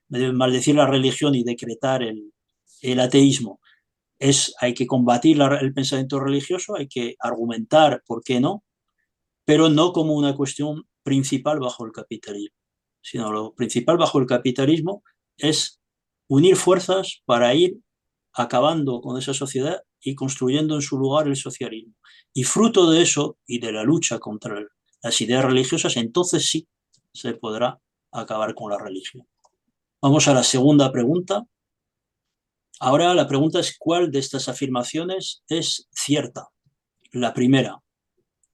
de maldecir la religión y decretar el ateísmo. Hay que combatir el pensamiento religioso, hay que argumentar por qué no, pero no como una cuestión principal bajo el capitalismo, sino lo principal bajo el capitalismo es unir fuerzas para ir acabando con esa sociedad y construyendo en su lugar el socialismo. Y fruto de eso y de la lucha contra las ideas religiosas, entonces sí se podrá acabar con la religión. Vamos a la segunda pregunta. Ahora la pregunta es, ¿cuál de estas afirmaciones es cierta? La primera,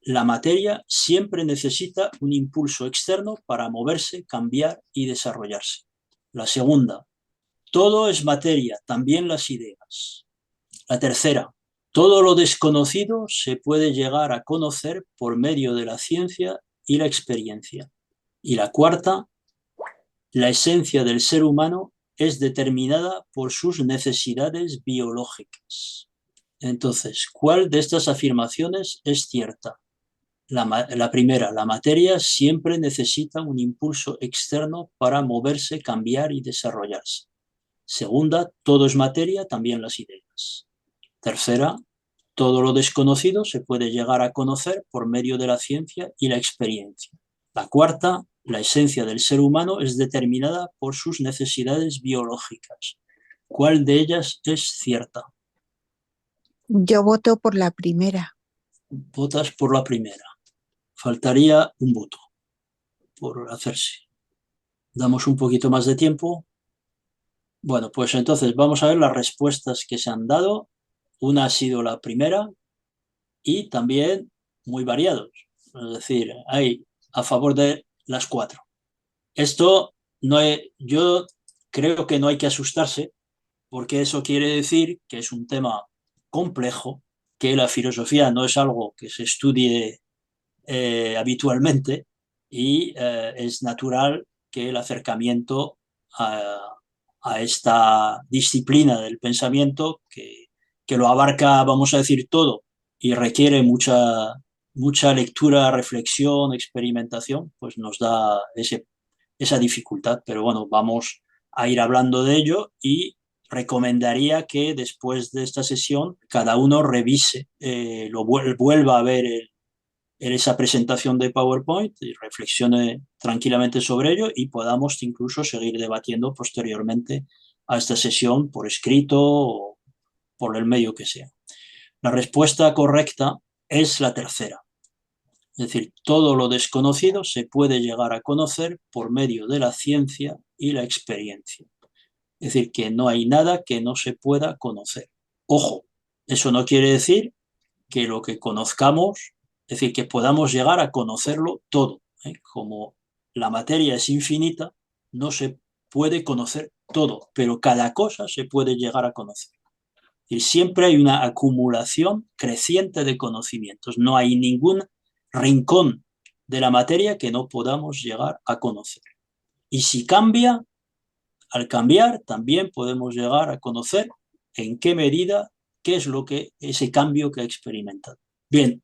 la materia siempre necesita un impulso externo para moverse, cambiar y desarrollarse. La segunda, todo es materia, también las ideas. La tercera, todo lo desconocido se puede llegar a conocer por medio de la ciencia y la experiencia. Y la cuarta, la esencia del ser humano es determinada por sus necesidades biológicas. Entonces, ¿cuál de estas afirmaciones es cierta? La primera, la materia siempre necesita un impulso externo para moverse, cambiar y desarrollarse. Segunda, todo es materia, también las ideas. Tercera, todo lo desconocido se puede llegar a conocer por medio de la ciencia y la experiencia. La cuarta, la esencia del ser humano es determinada por sus necesidades biológicas. ¿Cuál de ellas es cierta? Yo voto por la primera. Votas por la primera. Faltaría un voto por hacerse. Damos un poquito más de tiempo. Bueno, pues entonces vamos a ver las respuestas que se han dado. Una ha sido la primera y también muy variados. Es decir, hay a favor de las 4. Esto yo creo que no hay que asustarse porque eso quiere decir que es un tema complejo, que la filosofía no es algo que se estudie habitualmente y es natural que el acercamiento a esta disciplina del pensamiento que lo abarca, vamos a decir, todo y requiere mucha lectura, reflexión, experimentación, pues nos da esa dificultad. Pero bueno, vamos a ir hablando de ello y recomendaría que después de esta sesión cada uno revise, vuelva a ver en esa presentación de PowerPoint y reflexione tranquilamente sobre ello y podamos incluso seguir debatiendo posteriormente a esta sesión por escrito o por el medio que sea. La respuesta correcta es la tercera. Es decir, todo lo desconocido se puede llegar a conocer por medio de la ciencia y la experiencia. Es decir, que no hay nada que no se pueda conocer. Ojo, eso no quiere decir que lo que conozcamos, es decir, que podamos llegar a conocerlo todo, ¿eh? Como la materia es infinita, no se puede conocer todo, pero cada cosa se puede llegar a conocer. Y siempre hay una acumulación creciente de conocimientos. No hay ningún rincón de la materia que no podamos llegar a conocer. Y si cambia, al cambiar también podemos llegar a conocer en qué medida, qué es lo que ese cambio que ha experimentado. Bien,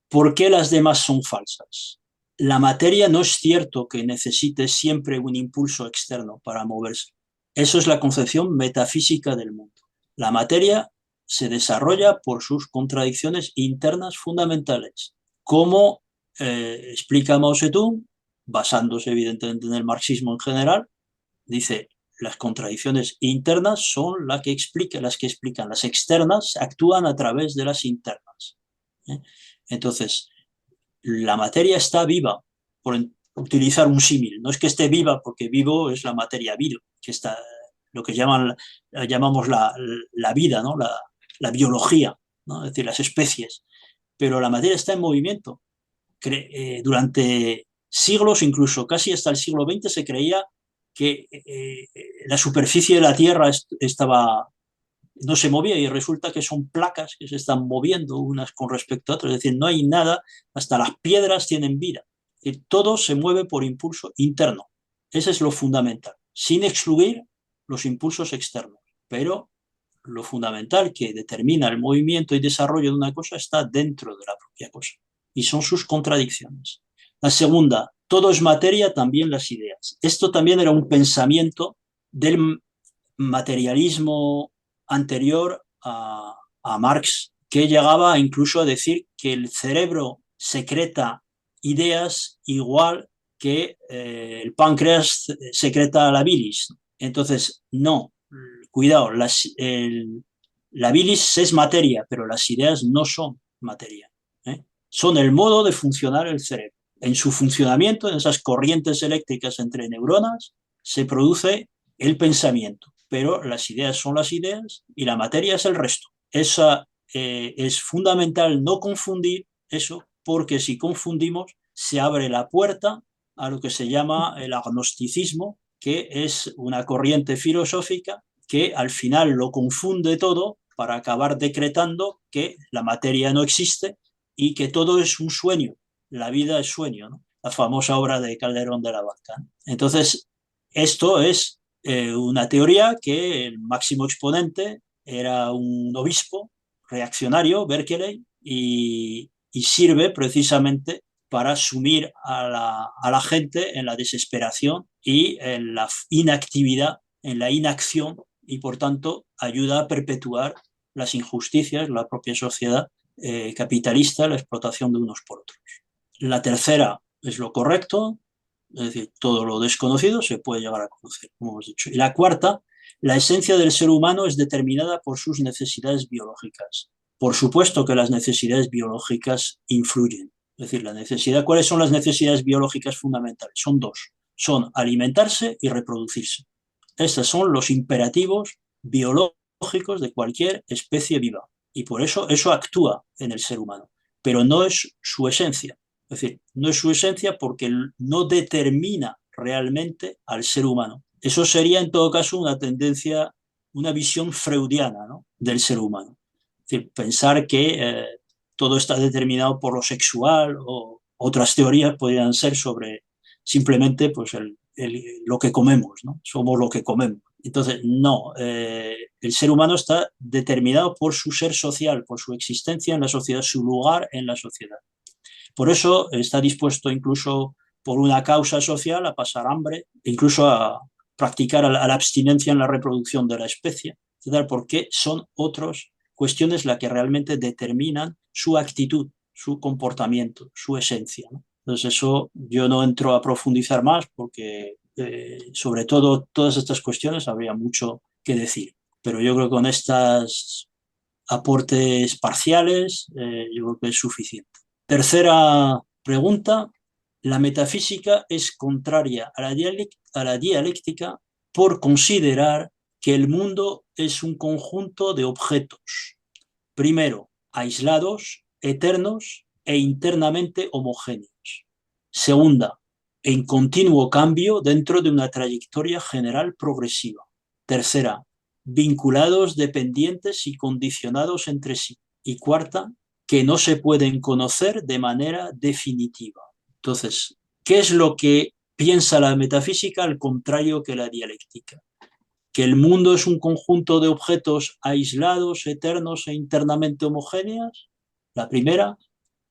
¿por qué las demás son falsas? La materia no es cierto que necesite siempre un impulso externo para moverse. Eso es la concepción metafísica del mundo. La materia se desarrolla por sus contradicciones internas fundamentales, como explica Mao Zedong, basándose evidentemente en el marxismo en general. Dice, las contradicciones internas son las que explican, las externas actúan a través de las internas. Entonces, la materia está viva, por utilizar un símil. No es que esté viva porque vivo es la materia viva, que está lo que llamamos la vida, ¿no? La biología, ¿no? Es decir, las especies. Pero la materia está en movimiento. Durante siglos, incluso casi hasta el siglo XX, se creía que la superficie de la Tierra no se movía y resulta que son placas que se están moviendo unas con respecto a otras. Es decir, no hay nada, hasta las piedras tienen vida. Es decir, todo se mueve por impulso interno. Ese es lo fundamental, sin excluir los impulsos externos. Pero lo fundamental que determina el movimiento y desarrollo de una cosa está dentro de la propia cosa. Y son sus contradicciones. La segunda, todo es materia, también las ideas. Esto también era un pensamiento del materialismo anterior a Marx, que llegaba incluso a decir que el cerebro secreta ideas igual que el páncreas secreta la bilis. Entonces, no, cuidado, la bilis es materia, pero las ideas no son materia. Son el modo de funcionar el cerebro. En su funcionamiento, en esas corrientes eléctricas entre neuronas, se produce el pensamiento, pero las ideas son las ideas y la materia es el resto. Es fundamental no confundir eso, porque si confundimos se abre la puerta a lo que se llama el agnosticismo, que es una corriente filosófica que al final lo confunde todo para acabar decretando que la materia no existe y que todo es un sueño, la vida es sueño, ¿no? La famosa obra de Calderón de la Barca. Entonces, esto es una teoría que el máximo exponente era un obispo reaccionario, Berkeley, y sirve precisamente para sumir a la gente en la desesperación y en la inactividad, en la inacción, y por tanto ayuda a perpetuar las injusticias, la propia sociedad capitalista, la explotación de unos por otros. La tercera es lo correcto, es decir, todo lo desconocido se puede llegar a conocer, como hemos dicho. Y la cuarta, la esencia del ser humano es determinada por sus necesidades biológicas. Por supuesto que las necesidades biológicas influyen. Es decir, ¿cuáles son las necesidades biológicas fundamentales? Son dos. Son alimentarse y reproducirse. Estos son los imperativos biológicos de cualquier especie viva. Y por eso actúa en el ser humano. Pero no es su esencia. Es decir, no es su esencia porque no determina realmente al ser humano. Eso sería en todo caso una tendencia, una visión freudiana, ¿no?, del ser humano. Es decir, pensar que todo está determinado por lo sexual, o otras teorías podrían ser sobre simplemente pues, lo que comemos, ¿no? Somos lo que comemos. Entonces, no, el ser humano está determinado por su ser social, por su existencia en la sociedad, su lugar en la sociedad. Por eso está dispuesto incluso por una causa social a pasar hambre, incluso a practicar a la abstinencia en la reproducción de la especie, etc., porque son otras cuestiones las que realmente determinan su actitud, su comportamiento, su esencia, ¿no? Entonces eso yo no entro a profundizar más porque sobre todo todas estas cuestiones habría mucho que decir. Pero yo creo que con estos aportes parciales yo creo que es suficiente. Tercera Pregunta: la metafísica es contraria a la dialéctica por considerar que el mundo es un conjunto de objetos, primero, aislados, eternos e internamente homogéneos. Segunda, en continuo cambio dentro de una trayectoria general progresiva. Tercera, vinculados, dependientes y condicionados entre sí. Y cuarta, que no se pueden conocer de manera definitiva. Entonces, ¿qué es lo que piensa la metafísica al contrario que la dialéctica? Que el mundo es un conjunto de objetos aislados, eternos e internamente homogéneos, la primera.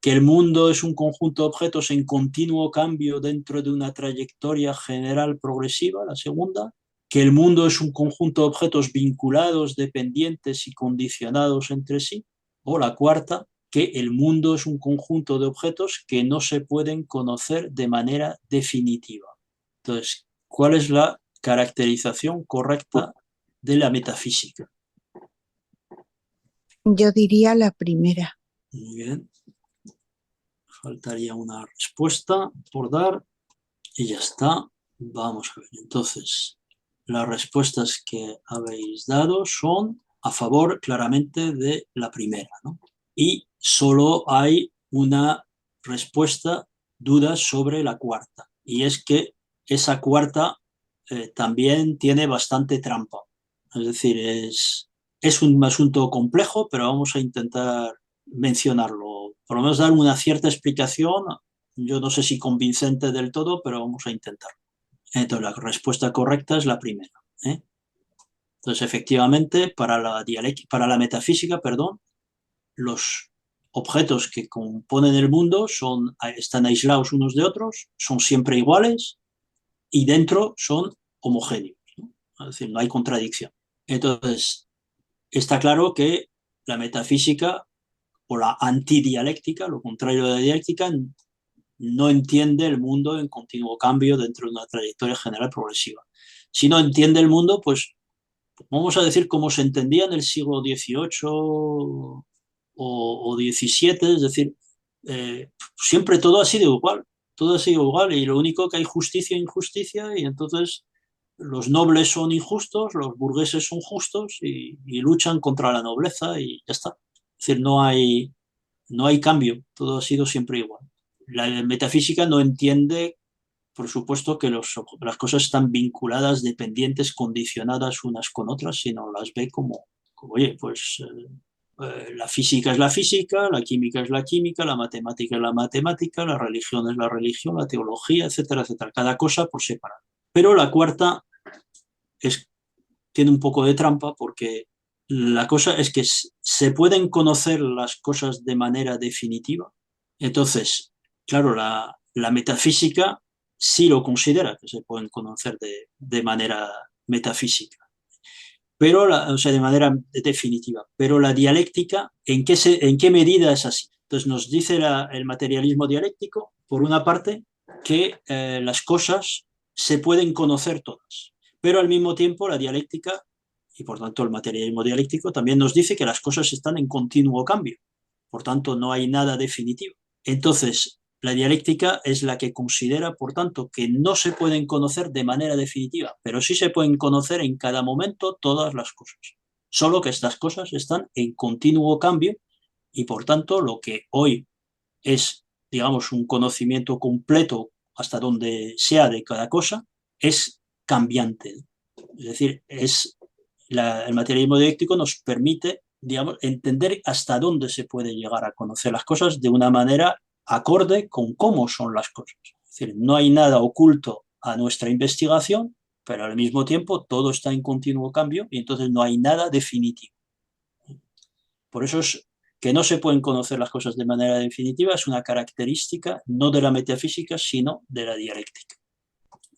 Que el mundo es un conjunto de objetos en continuo cambio dentro de una trayectoria general progresiva, la segunda. Que el mundo es un conjunto de objetos vinculados, dependientes y condicionados entre sí, o la cuarta, que el mundo es un conjunto de objetos que no se pueden conocer de manera definitiva. Entonces, ¿cuál es la caracterización correcta de la metafísica? Yo diría la primera. Muy bien. Faltaría una respuesta por dar y ya está. Vamos a ver. Entonces, las respuestas que habéis dado son a favor claramente de la primera, ¿no? Y solo hay una respuesta, dudas sobre la cuarta. Y es que esa cuarta también tiene bastante trampa. Es decir, es un asunto complejo, pero vamos a intentar mencionarlo, por lo menos dar una cierta explicación. Yo no sé si convincente del todo, pero vamos a intentar. Entonces, la respuesta correcta es la primera, ¿eh? Entonces, efectivamente, para la metafísica, perdón, los objetos que componen el mundo están aislados unos de otros, son siempre iguales y dentro son homogéneos, ¿no? Es decir, no hay contradicción. Entonces, está claro que la metafísica o la antidialéctica, lo contrario de la dialéctica, no entiende el mundo en continuo cambio dentro de una trayectoria general progresiva. Si no entiende el mundo, pues vamos a decir como se entendía en el siglo XVIII o XVII, es decir, siempre todo ha sido igual, todo ha sido igual y lo único que hay justicia e injusticia y entonces los nobles son injustos, los burgueses son justos y luchan contra la nobleza y ya está. Es decir, no hay cambio, todo ha sido siempre igual. La metafísica no entiende, por supuesto, que las cosas están vinculadas, dependientes, condicionadas unas con otras, sino las ve como oye, pues la física es la física, la química es la química, la matemática es la matemática, la religión es la religión, la teología, etcétera, etcétera. Cada cosa por separado. Pero la cuarta tiene un poco de trampa porque la cosa es que se pueden conocer las cosas de manera definitiva. Entonces, claro, la metafísica sí lo considera que se pueden conocer de manera metafísica, pero o sea, de manera definitiva. Pero la dialéctica, ¿en qué medida es así? Entonces nos dice el materialismo dialéctico, por una parte, que las cosas se pueden conocer todas, pero al mismo tiempo la dialéctica y por tanto el materialismo dialéctico también nos dice que las cosas están en continuo cambio, por tanto no hay nada definitivo. Entonces, la dialéctica es la que considera, por tanto, que no se pueden conocer de manera definitiva, pero sí se pueden conocer en cada momento todas las cosas. Solo que estas cosas están en continuo cambio y, por tanto, lo que hoy es, digamos, un conocimiento completo hasta donde sea de cada cosa, es cambiante. Es decir, el materialismo dialéctico nos permite, digamos, entender hasta dónde se puede llegar a conocer las cosas de una manera acorde con cómo son las cosas. Es decir, no hay nada oculto a nuestra investigación, pero al mismo tiempo todo está en continuo cambio y entonces no hay nada definitivo. Por eso es que no se pueden conocer las cosas de manera definitiva, es una característica no de la metafísica, sino de la dialéctica.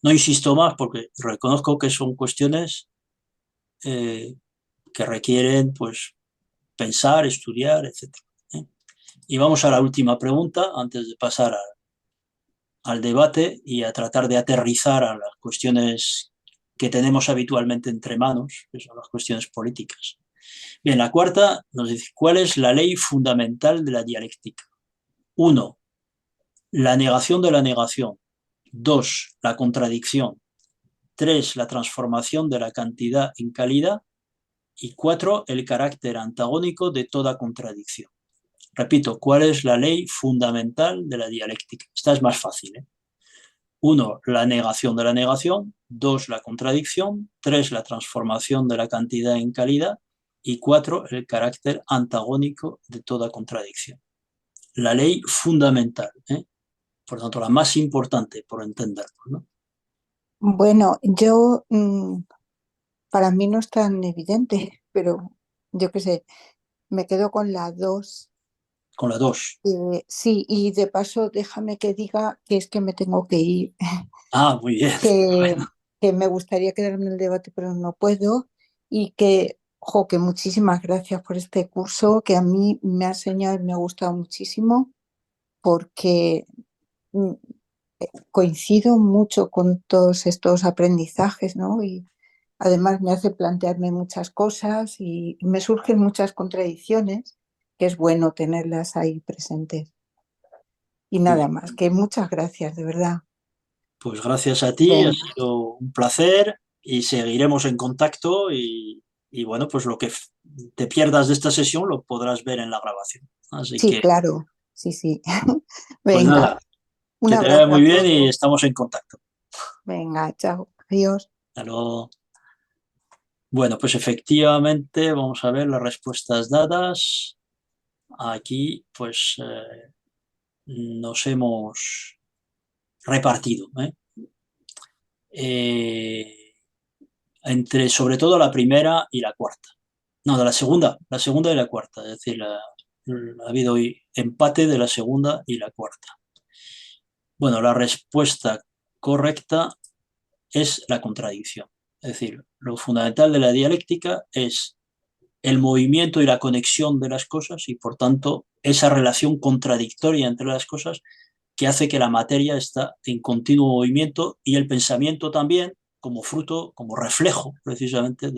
No insisto más porque reconozco que son cuestiones que requieren pues, pensar, estudiar, etc. Y vamos a la última pregunta antes de pasar al debate y a tratar de aterrizar a las cuestiones que tenemos habitualmente entre manos, que son las cuestiones políticas. Bien, la cuarta nos dice, ¿cuál es la ley fundamental de la dialéctica? 1. la negación de la negación. 2, la contradicción. 3, la transformación de la cantidad en calidad. Y 4, el carácter antagónico de toda contradicción. Repito, ¿cuál es la ley fundamental de la dialéctica? Esta es más fácil, ¿eh? 1, la negación de la negación. 2, la contradicción. 3, la transformación de la cantidad en calidad. Y 4, el carácter antagónico de toda contradicción. La ley fundamental, ¿eh? Por tanto, la más importante, por entenderlo, ¿no? Bueno, para mí no es tan evidente, pero yo qué sé, me quedo con la 2. Con la 2. Sí, y de paso déjame que diga que es que me tengo que ir, Ah, muy bien. que, Bueno, que me gustaría quedarme en el debate, pero no puedo, y que muchísimas gracias por este curso, que a mí me ha enseñado y me ha gustado muchísimo, porque mm, coincido mucho con todos estos aprendizajes, ¿no? Y además me hace plantearme muchas cosas y me surgen muchas contradicciones, que es bueno tenerlas ahí presentes. Y muy nada bien. más, que muchas gracias, de verdad. Pues gracias a ti, ha Venga, sido un placer y seguiremos en contacto y bueno, pues lo que te pierdas de esta sesión lo podrás ver en la grabación. Así sí, que, claro, sí, sí. pues Venga, nada, un que te vaya abrazo muy a bien y todos. estamos en contacto. Venga, chao, adiós. Hasta luego. Bueno, pues efectivamente, vamos a ver las respuestas dadas. Aquí, pues nos hemos repartido, ¿eh? Eh, entre sobre todo la primera y la cuarta. No, de la segunda y la cuarta, es decir, ha habido hoy empate de la segunda y la cuarta. Bueno, la respuesta correcta es la contradicción. Es decir, lo fundamental de la dialéctica es el movimiento y la conexión de las cosas y, por tanto, esa relación contradictoria entre las cosas que hace que la materia está en continuo movimiento y el pensamiento también como fruto, como reflejo precisamente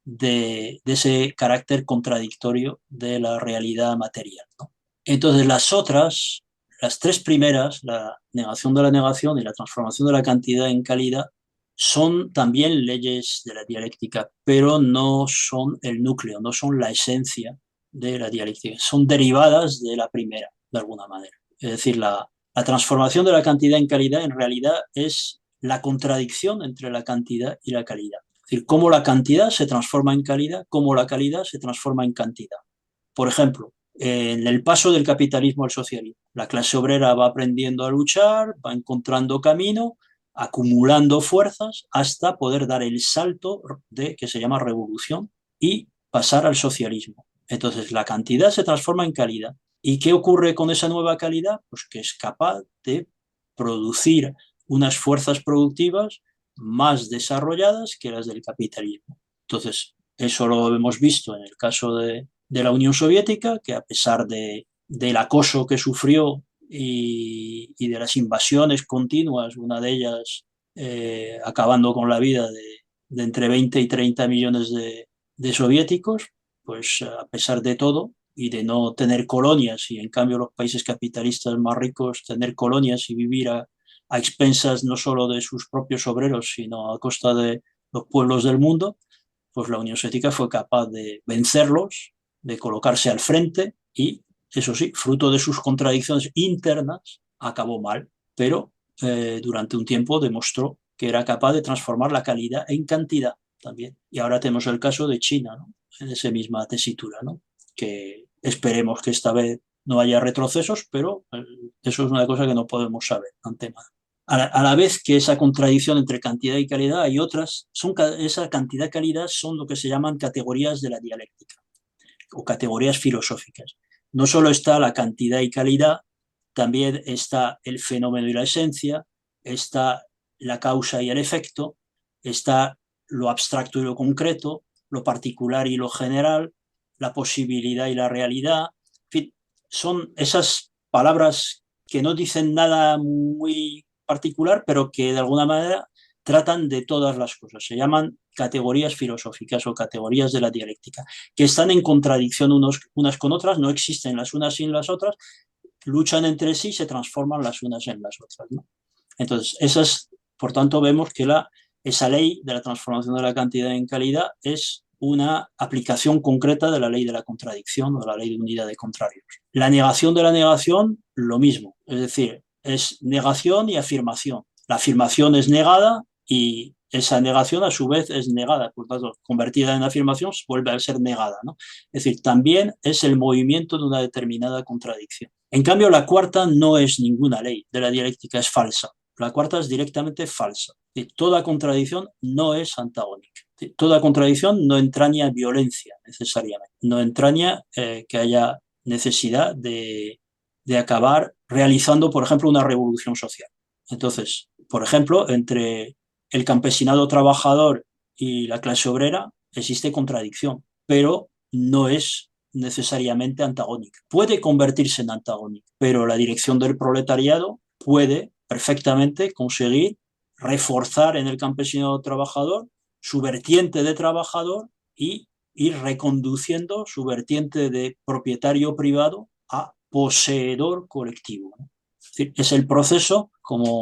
de ese carácter contradictorio de la realidad material, ¿no? Entonces las otras, las tres primeras, la negación de la negación y la transformación de la cantidad en calidad, son también leyes de la dialéctica, pero no son el núcleo, no son la esencia de la dialéctica, son derivadas de la primera, de alguna manera. Es decir, la transformación de la cantidad en calidad en realidad es la contradicción entre la cantidad y la calidad. Es decir, cómo la cantidad se transforma en calidad, cómo la calidad se transforma en cantidad. Por ejemplo, en el paso del capitalismo al socialismo, la clase obrera va aprendiendo a luchar, va encontrando camino, acumulando fuerzas hasta poder dar el salto que se llama revolución y pasar al socialismo. Entonces, la cantidad se transforma en calidad. ¿Y qué ocurre con esa nueva calidad? Pues que es capaz de producir unas fuerzas productivas más desarrolladas que las del capitalismo. Entonces, eso lo hemos visto en el caso de la Unión Soviética, que a pesar del acoso que sufrió y de las invasiones continuas, una de ellas acabando con la vida de entre 20 y 30 millones de soviéticos, pues a pesar de todo y de no tener colonias, y en cambio los países capitalistas más ricos tener colonias y vivir a expensas no solo de sus propios obreros, sino a costa de los pueblos del mundo, pues la Unión Soviética fue capaz de vencerlos, de colocarse al frente y, eso sí, fruto de sus contradicciones internas, acabó mal, pero durante un tiempo demostró que era capaz de transformar la calidad en cantidad también. Y ahora tenemos el caso de China, ¿no? En esa misma tesitura, ¿no? Que esperemos que esta vez no haya retrocesos, pero eso es una cosa que no podemos saber antemano. A la vez que esa contradicción entre cantidad y calidad, hay otras, esa cantidad y calidad son lo que se llaman categorías de la dialéctica o categorías filosóficas. No solo está la cantidad y calidad, también está el fenómeno y la esencia, está la causa y el efecto, está lo abstracto y lo concreto, lo particular y lo general, la posibilidad y la realidad. En fin, son esas palabras que no dicen nada muy particular, pero que de alguna manera tratan de todas las cosas. Se llaman categorías filosóficas o categorías de la dialéctica, que están en contradicción unas con otras, no existen las unas sin las otras, luchan entre sí y se transforman las unas en las otras, ¿no? Entonces, por tanto, vemos que esa ley de la transformación de la cantidad en calidad es una aplicación concreta de la ley de la contradicción o de la ley de unidad de contrarios. La negación de la negación, lo mismo, es decir, es negación y afirmación. La afirmación es negada y esa negación a su vez es negada, por tanto, convertida en afirmación, vuelve a ser negada, ¿no? Es decir, también es el movimiento de una determinada contradicción. En cambio, la cuarta no es ninguna ley de la dialéctica, es falsa. La cuarta es directamente falsa. Toda contradicción no es antagónica. Toda contradicción no entraña violencia necesariamente, no entraña que haya necesidad de acabar realizando, por ejemplo, una revolución social. Entonces, por ejemplo, entre el campesinado trabajador y la clase obrera existe contradicción, pero no es necesariamente antagónica. Puede convertirse en antagónica, pero la dirección del proletariado puede perfectamente conseguir reforzar en el campesinado trabajador su vertiente de trabajador y ir reconduciendo su vertiente de propietario privado a poseedor colectivo, ¿no? Es decir, es el proceso, como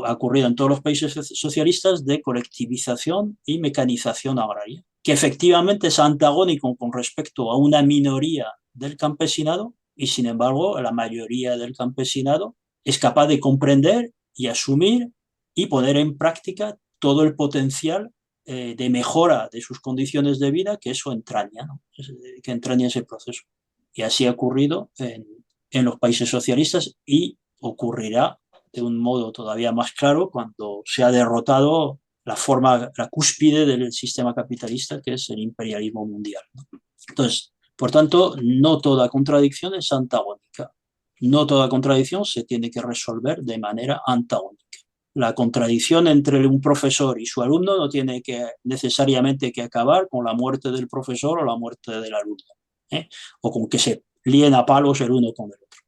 ha ocurrido en todos los países socialistas, de colectivización y mecanización agraria, que efectivamente es antagónico con respecto a una minoría del campesinado y, sin embargo, la mayoría del campesinado es capaz de comprender y asumir y poner en práctica todo el potencial de mejora de sus condiciones de vida que eso entraña, ¿no? Que entraña ese proceso. Y así ha ocurrido en los países socialistas y ocurrirá de un modo todavía más claro cuando se ha derrotado la cúspide del sistema capitalista, que es el imperialismo mundial, ¿no? Entonces, por tanto, no toda contradicción es antagónica. No toda contradicción se tiene que resolver de manera antagónica. La contradicción entre un profesor y su alumno no tiene que necesariamente que acabar con la muerte del profesor o la muerte del alumno, ¿eh? O con que se líen a palos el uno con el otro,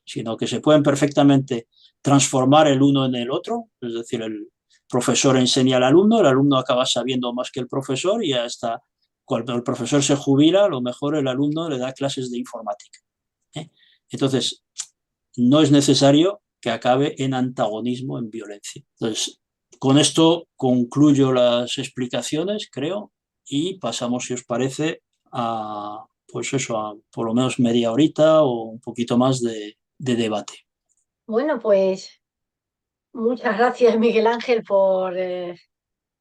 sino que se pueden perfectamente transformar el uno en el otro, es decir, el profesor enseña al alumno, el alumno acaba sabiendo más que el profesor y hasta cuando el profesor se jubila, a lo mejor el alumno le da clases de informática, ¿eh? Entonces, no es necesario que acabe en antagonismo, en violencia. Entonces, con esto concluyo las explicaciones, creo, y pasamos, si os parece, a, pues eso, a por lo menos media horita o un poquito más de debate. Bueno, pues muchas gracias, Miguel Ángel, por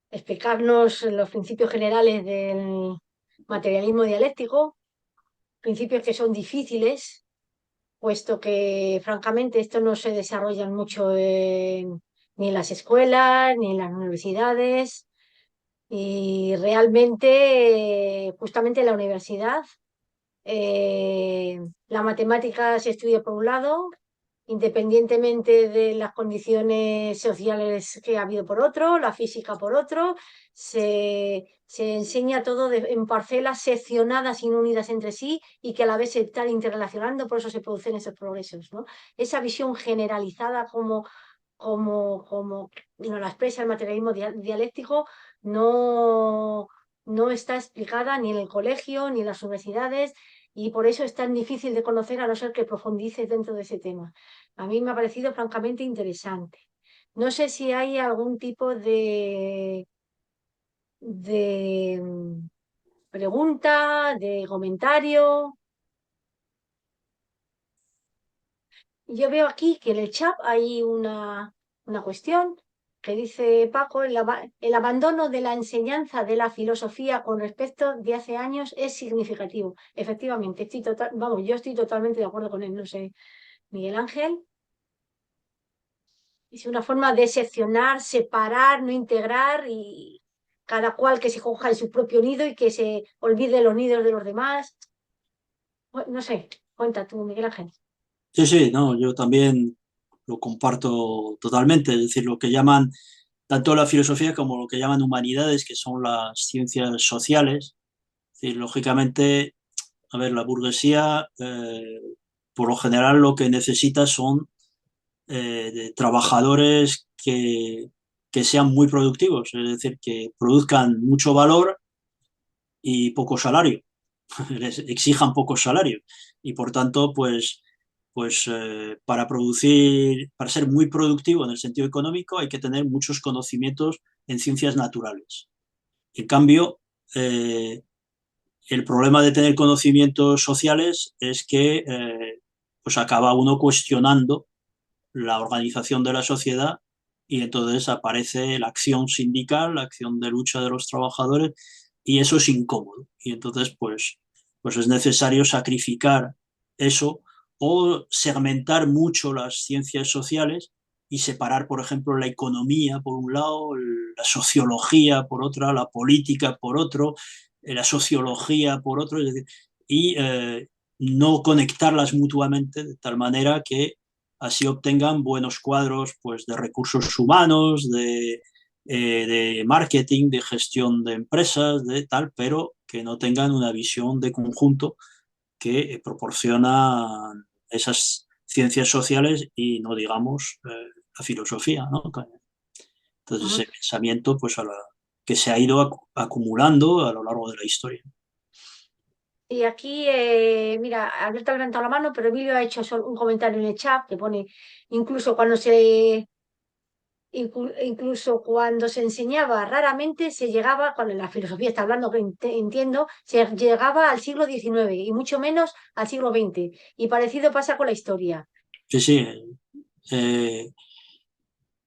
explicarnos los principios generales del materialismo dialéctico, principios que son difíciles, puesto que francamente esto no se desarrolla mucho ni en las escuelas, ni en las universidades, y realmente, justamente en la universidad, la matemática se estudia por un lado, independientemente de las condiciones sociales que ha habido por otro, la física por otro, se enseña todo en parcelas seccionadas y no unidas entre sí y que a la vez se están interrelacionando, por eso se producen esos progresos, ¿no? Esa visión generalizada como nos la expresa el materialismo dialéctico no está explicada ni en el colegio ni en las universidades, y por eso es tan difícil de conocer a no ser que profundices dentro de ese tema. A mí me ha parecido francamente interesante. No sé si hay algún tipo de pregunta, de comentario. Yo veo aquí que en el chat hay una cuestión que dice Paco: el abandono de la enseñanza de la filosofía con respecto de hace años es significativo. Efectivamente, yo estoy totalmente de acuerdo con él, no sé, Miguel Ángel. Es una forma de seccionar, separar, no integrar, y cada cual que se coja en su propio nido y que se olvide los nidos de los demás. Bueno, no sé, cuenta tú, Miguel Ángel. Sí, sí, no, yo también lo comparto totalmente, es decir, lo que llaman tanto la filosofía como lo que llaman humanidades, que son las ciencias sociales. Es decir, lógicamente, a ver, la burguesía, por lo general, lo que necesita son de trabajadores que sean muy productivos, es decir, que produzcan mucho valor y poco salario, les exijan poco salario. Y por tanto, pues pues para ser muy productivo en el sentido económico hay que tener muchos conocimientos en ciencias naturales. En cambio, el problema de tener conocimientos sociales es que pues acaba uno cuestionando la organización de la sociedad y entonces aparece la acción sindical, la acción de lucha de los trabajadores y eso es incómodo. Y entonces pues es necesario sacrificar eso o segmentar mucho las ciencias sociales y separar, por ejemplo, la economía por un lado, la sociología por otra, la política por otro, la sociología por otro, es decir, y no conectarlas mutuamente de tal manera que así obtengan buenos cuadros pues, de recursos humanos, de marketing, de gestión de empresas, de tal, pero que no tengan una visión de conjunto que proporciona esas ciencias sociales y no digamos la filosofía, ¿no? Entonces ese pensamiento pues que se ha ido acumulando a lo largo de la historia. Y aquí, mira, Alberto ha levantado la mano, pero Emilio ha hecho un comentario en el chat que pone, incluso incluso cuando se enseñaba, raramente se llegaba, cuando la filosofía está hablando, que entiendo, se llegaba al siglo XIX y mucho menos al siglo XX. Y parecido pasa con la historia. Sí, sí,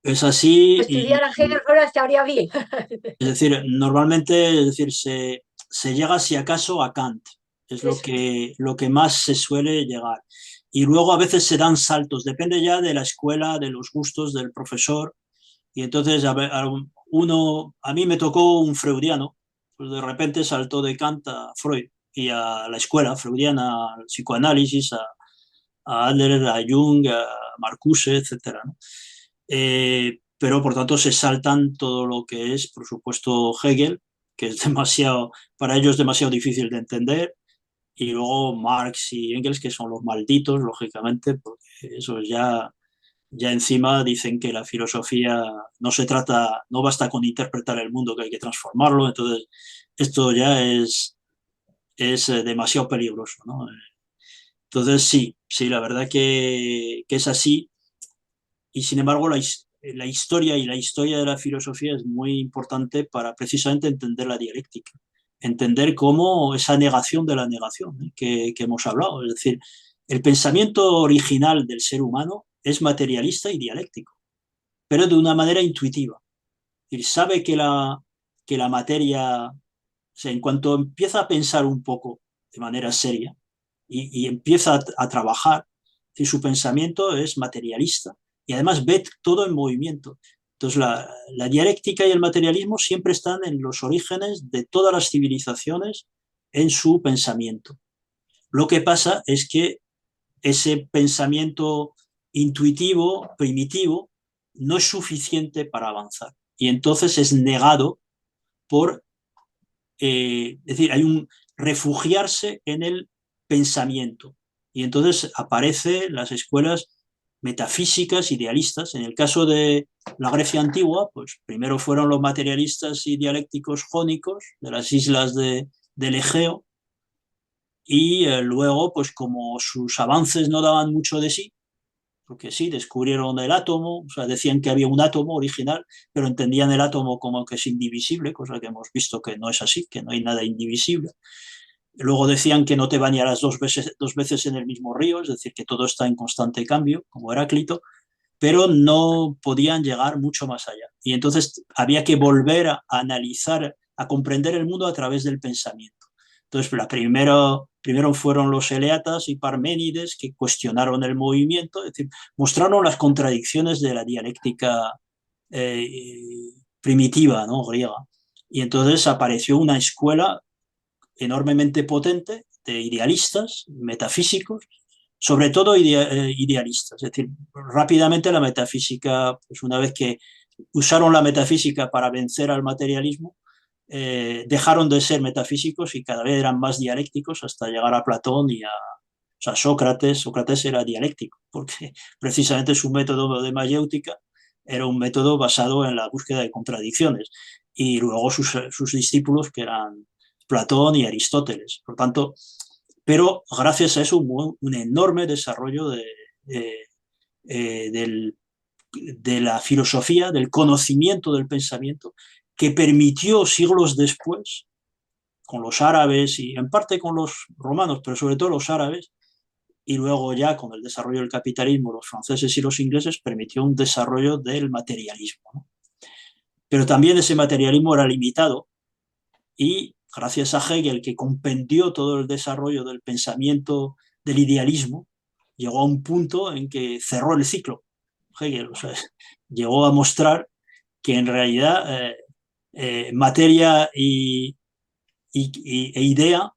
es así Estudiar a Hegel ahora estaría bien. es decir, normalmente es decir, se llega si acaso a Kant, es Eso. lo que más se suele llegar. Y luego a veces se dan saltos, depende ya de la escuela, de los gustos del profesor. Y entonces a mí me tocó un freudiano, pues de repente saltó de Kant a Freud y a la escuela freudiana, al psicoanálisis, a Adler, a Jung, a Marcuse, etcétera, ¿no? Pero por tanto se saltan todo lo que es, por supuesto, Hegel, que es demasiado, para ellos demasiado difícil de entender, y luego Marx y Engels, que son los malditos, lógicamente, porque eso ya encima dicen que la filosofía no se trata, no basta con interpretar el mundo, que hay que transformarlo, entonces esto ya es demasiado peligroso, ¿no? Entonces sí, la verdad que es así, y sin embargo la historia y la historia de la filosofía es muy importante para precisamente entender la dialéctica, entender cómo esa negación de la negación, ¿eh? Que hemos hablado, es decir, el pensamiento original del ser humano es materialista y dialéctico, pero de una manera intuitiva. Es decir, sabe que la materia, o sea, en cuanto empieza a pensar un poco de manera seria y empieza a trabajar, es decir, su pensamiento es materialista y además ve todo en movimiento. Entonces, la dialéctica y el materialismo siempre están en los orígenes de todas las civilizaciones en su pensamiento. Lo que pasa es que ese pensamiento intuitivo, primitivo, no es suficiente para avanzar. Y entonces es negado por, es decir, hay un refugiarse en el pensamiento. Y entonces aparecen las escuelas metafísicas, idealistas. En el caso de la Grecia antigua, pues primero fueron los materialistas y dialécticos jónicos de las islas del Egeo, y luego, pues como sus avances no daban mucho de sí, porque sí, descubrieron el átomo, o sea, decían que había un átomo original, pero entendían el átomo como que es indivisible, cosa que hemos visto que no es así, que no hay nada indivisible. Luego decían que no te bañarás dos veces en el mismo río, es decir, que todo está en constante cambio, como Heráclito, pero no podían llegar mucho más allá. Y entonces había que volver a analizar, a comprender el mundo a través del pensamiento. Entonces, primero fueron los eleatas y Parménides que cuestionaron el movimiento, es decir, mostraron las contradicciones de la dialéctica eh, primitiva, ¿no? Griega. Y entonces apareció una escuela enormemente potente de idealistas, metafísicos, sobre todo idealistas. Es decir, rápidamente la metafísica, pues una vez que usaron la metafísica para vencer al materialismo, dejaron de ser metafísicos y cada vez eran más dialécticos hasta llegar a Platón y a o sea, Sócrates. Sócrates era dialéctico porque precisamente su método de mayéutica era un método basado en la búsqueda de contradicciones y luego sus discípulos que eran Platón y Aristóteles. Por tanto, pero gracias a eso hubo un enorme desarrollo de la filosofía, del conocimiento del pensamiento, que permitió siglos después, con los árabes y en parte con los romanos, pero sobre todo los árabes, y luego ya con el desarrollo del capitalismo, los franceses y los ingleses, permitió un desarrollo del materialismo, ¿no? Pero también ese materialismo era limitado y gracias a Hegel, que compendió todo el desarrollo del pensamiento del idealismo, llegó a un punto en que cerró el ciclo. Hegel, o sea, llegó a mostrar que en realidad materia e idea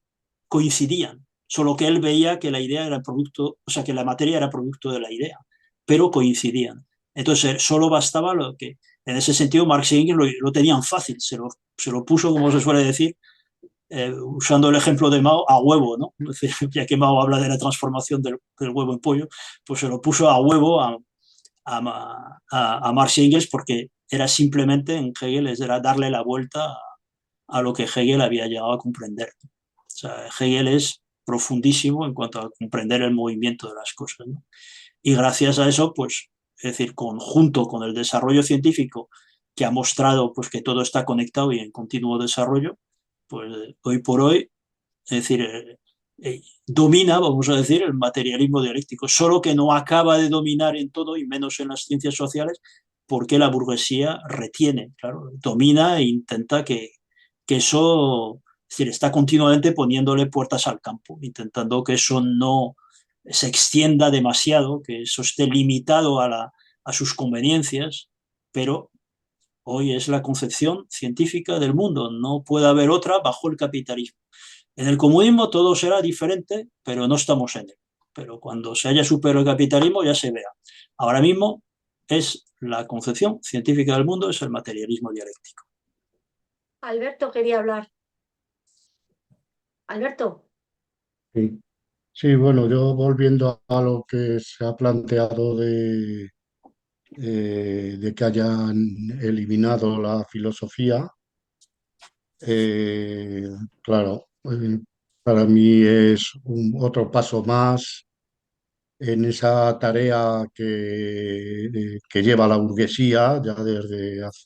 coincidían, solo que él veía que la idea era producto, o sea, que la materia era producto de la idea, pero coincidían. Entonces, solo bastaba lo que, en ese sentido, Marx y Engels lo tenían fácil, se lo puso, como se suele decir, usando el ejemplo de Mao, a huevo, ¿no? Es decir, ya que Mao habla de la transformación del huevo en pollo, pues se lo puso a huevo a Marx y Engels porque era simplemente en Hegel, era darle la vuelta a lo que Hegel había llegado a comprender. O sea, Hegel es profundísimo en cuanto a comprender el movimiento de las cosas, ¿no? Y gracias a eso, pues, es decir, conjunto con el desarrollo científico que ha mostrado pues, que todo está conectado y en continuo desarrollo, pues hoy por hoy, es decir, domina, vamos a decir, el materialismo dialéctico, solo que no acaba de dominar en todo y menos en las ciencias sociales, porque la burguesía retiene, claro, domina e intenta que eso, es decir, está continuamente poniéndole puertas al campo, intentando que eso no se extienda demasiado, que eso esté limitado a sus conveniencias, pero hoy es la concepción científica del mundo, no puede haber otra bajo el capitalismo. En el comunismo todo será diferente, pero no estamos en él. Pero cuando se haya superado el capitalismo ya se verá. Ahora mismo es la concepción científica del mundo, es el materialismo dialéctico. Alberto quería hablar. Alberto. Sí. Sí, bueno, yo volviendo a lo que se ha planteado de que hayan eliminado la filosofía, eh, claro, para mí es otro paso más en esa tarea que lleva la burguesía ya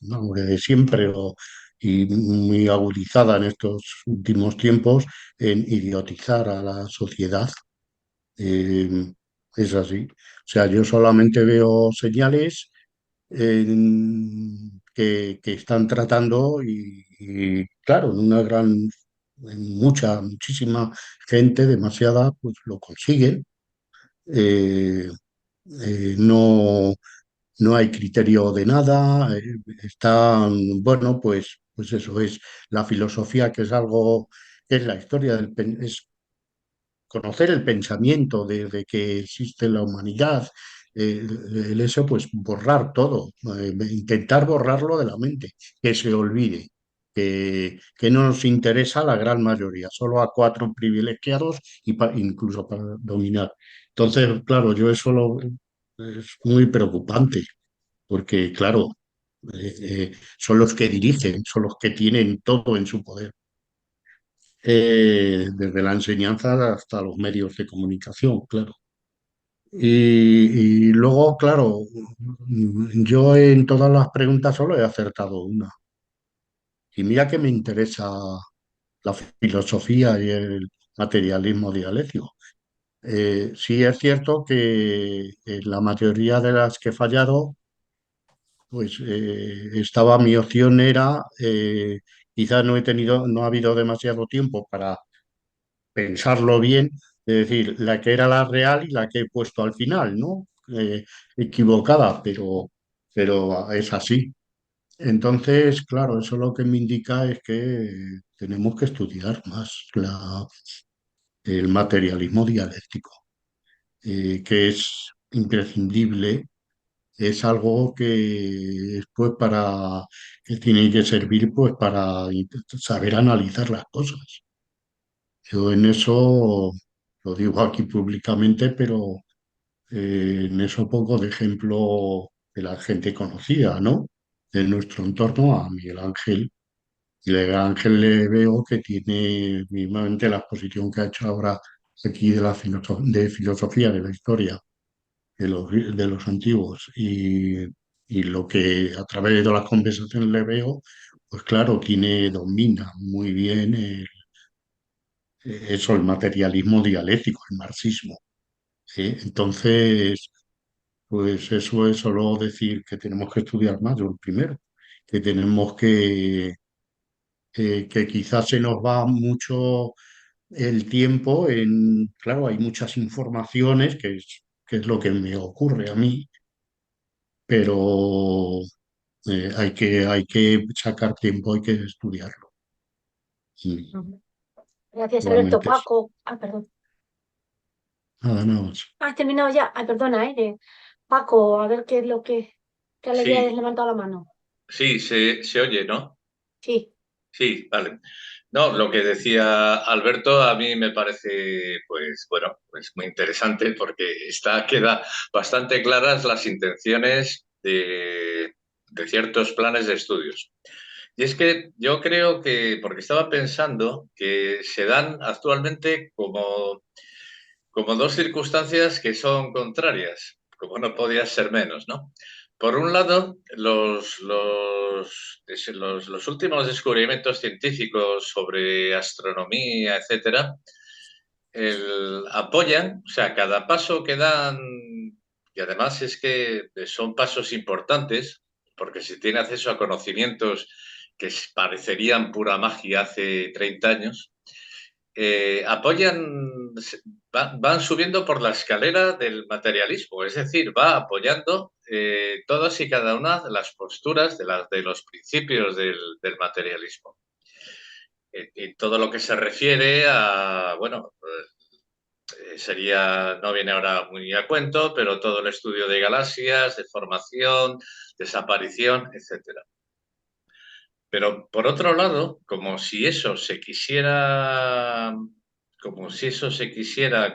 vamos, desde siempre y muy agudizada en estos últimos tiempos en idiotizar a la sociedad. Eh, es así. O sea, yo solamente veo señales que están tratando claro, muchísima gente, demasiada, pues lo consiguen. Eh, no, no hay criterio de nada. Están, bueno, pues eso es la filosofía, que es algo, que es la historia es conocer el pensamiento de que existe la humanidad, el eso, pues borrar todo, intentar borrarlo de la mente, que se olvide, que no nos interesa a la gran mayoría, solo a cuatro privilegiados y incluso para dominar. Entonces, claro, es muy preocupante, porque, claro, son los que dirigen, son los que tienen todo en su poder, desde la enseñanza hasta los medios de comunicación, claro. Y luego, claro, yo en todas las preguntas solo he acertado una. Y mira que me interesa la filosofía y el materialismo dialéctico. Sí es cierto que en la mayoría de las que he fallado, pues mi opción era, quizás no ha habido demasiado tiempo para pensarlo bien, es decir, la que era la real y la que he puesto al final, ¿no? Equivocada, pero es así. Entonces, claro, eso lo que me indica es que tenemos que estudiar más el materialismo dialéctico, que es imprescindible, es algo que que tiene que servir pues para saber analizar las cosas. Yo en eso lo digo aquí públicamente, pero en eso pongo de ejemplo de la gente conocida, ¿no? De nuestro entorno a Miguel Ángel. Y Miguel Ángel le veo que tiene mismamente la exposición que ha hecho ahora aquí de filosofía de la historia. de los antiguos y lo que a través de las conversaciones le veo, pues claro, tiene, domina muy bien eso, el materialismo dialéctico, el marxismo. Entonces, pues eso es solo decir que tenemos que estudiar más, yo primero, que tenemos que quizás se nos va mucho el tiempo en, claro, hay muchas informaciones, que es lo que me ocurre a mí, pero hay que sacar tiempo, hay que estudiarlo. Y Ujú. Gracias, Alberto. solamente eso. Paco. Ah, perdón. Nada, nada más. Ah, has terminado ya. Ay, perdona, Paco, a ver qué es lo que... Qué alegría has Sí, levantado la mano. sí, se oye, ¿no? Sí. Sí, vale. No, lo que decía Alberto a mí me parece, pues bueno, pues muy interesante porque queda bastante claras las intenciones de ciertos planes de estudios. Y es que yo creo que, porque estaba pensando que se dan actualmente como dos circunstancias que son contrarias, como no podía ser menos, ¿no? Por un lado, los últimos descubrimientos científicos sobre astronomía, etcétera, apoyan, o sea, cada paso que dan, y además es que son pasos importantes, porque se tiene acceso a conocimientos que parecerían pura magia hace 30 años, apoyan, van subiendo por la escalera del materialismo, es decir, va apoyando todas y cada una de las posturas de los principios del materialismo. Y todo lo que se refiere a, bueno, no viene ahora muy a cuento, pero todo el estudio de galaxias, de formación, desaparición, etcétera. Pero por otro lado, como si eso se quisiera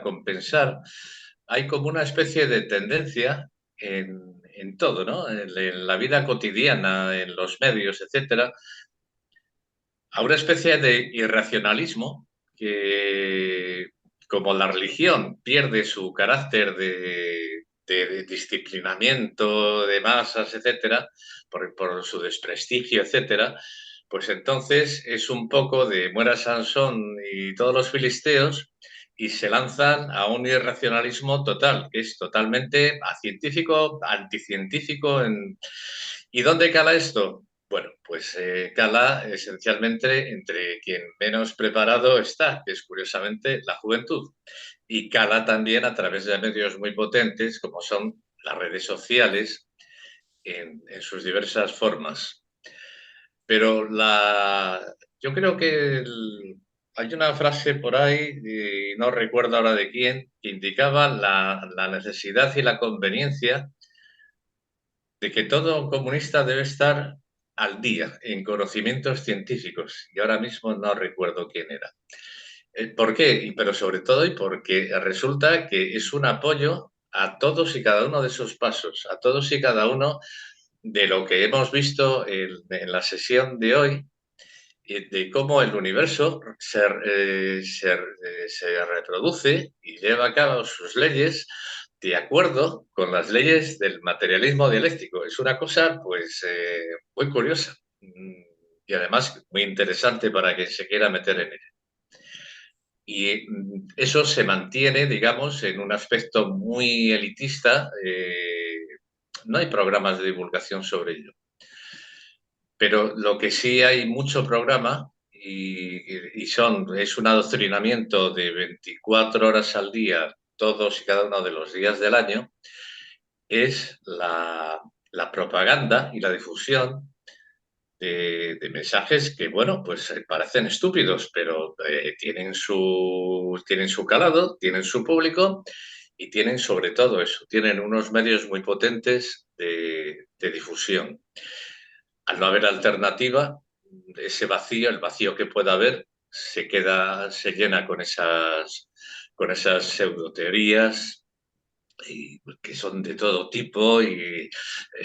compensar, hay como una especie de tendencia en todo, ¿no? En la vida cotidiana, en los medios, etcétera, a una especie de irracionalismo que, como la religión pierde su carácter de disciplinamiento de masas, etcétera, por su desprestigio, etcétera, pues entonces es un poco de muera Sansón y todos los filisteos y se lanzan a un irracionalismo total, que es totalmente acientífico, anticientífico. ¿Y dónde cala esto? Bueno, pues cala esencialmente entre quien menos preparado está, que es curiosamente la juventud. Y cala también a través de medios muy potentes como son las redes sociales en sus diversas formas. Pero yo creo que hay una frase por ahí, y no recuerdo ahora de quién, que indicaba la necesidad y la conveniencia de que todo comunista debe estar al día en conocimientos científicos. Y ahora mismo no recuerdo quién era. ¿Por qué? Pero sobre todo y porque resulta que es un apoyo a todos y cada uno de esos pasos, a todos y cada uno de lo que hemos visto en la sesión de hoy, de cómo el universo se reproduce y lleva a cabo sus leyes de acuerdo con las leyes del materialismo dialéctico. Es una cosa, pues, muy curiosa y además muy interesante para quien se quiera meter en ella. Y eso se mantiene, digamos, en un aspecto muy elitista. No hay programas de divulgación sobre ello. Pero lo que sí hay mucho programa es un adoctrinamiento de 24 horas al día, todos y cada uno de los días del año, es la propaganda y la difusión de mensajes que, bueno, pues parecen estúpidos, pero tienen su calado, tienen su público y tienen sobre todo eso, tienen unos medios muy potentes de difusión. Al no haber alternativa, ese vacío, el vacío que pueda haber, se llena con esas pseudoteorías que son de todo tipo y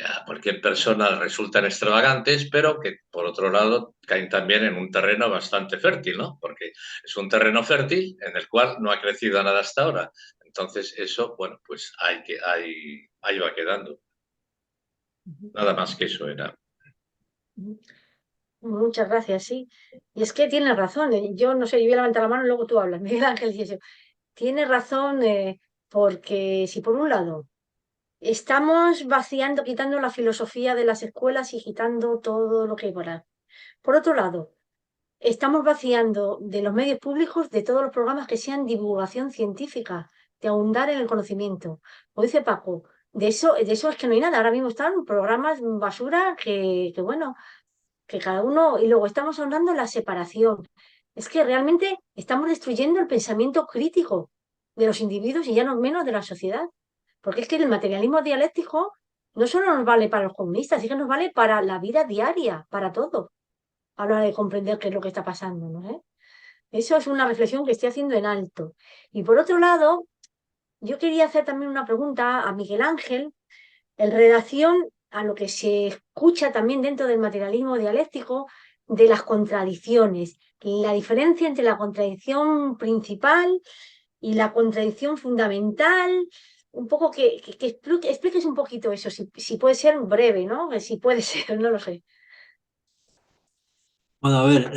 a cualquier persona resultan extravagantes, pero que por otro lado caen también en un terreno bastante fértil, ¿no? Porque es un terreno fértil en el cual no ha crecido nada hasta ahora. Entonces eso, bueno, pues ahí va quedando. Nada más que eso era. Muchas gracias, sí. Y es que tienes razón. Yo no sé, yo voy a levantar la mano y luego tú hablas, Miguel Ángel. Y eso. Tienes razón, porque si por un lado estamos vaciando, quitando la filosofía de las escuelas y quitando todo lo que hay por ahí. Por otro lado, estamos vaciando de los medios públicos de todos los programas que sean divulgación científica, de ahondar en el conocimiento. Como dice Paco, de eso es que no hay nada. Ahora mismo están programas basura que bueno, que cada uno, y luego estamos hablando de la separación. Es que realmente estamos destruyendo el pensamiento crítico de los individuos y ya no menos de la sociedad. Porque es que el materialismo dialéctico no solo nos vale para los comunistas, es que nos vale para la vida diaria, para todo, a la hora de comprender qué es lo que está pasando, ¿no? Eso es una reflexión que estoy haciendo en alto. Y por otro lado, yo quería hacer también una pregunta a Miguel Ángel en relación a lo que se escucha también dentro del materialismo dialéctico de las contradicciones, la diferencia entre la contradicción principal y la contradicción fundamental, un poco que expliques un poquito eso, si puede ser breve, ¿no? Si puede ser, no lo sé. Bueno, a ver,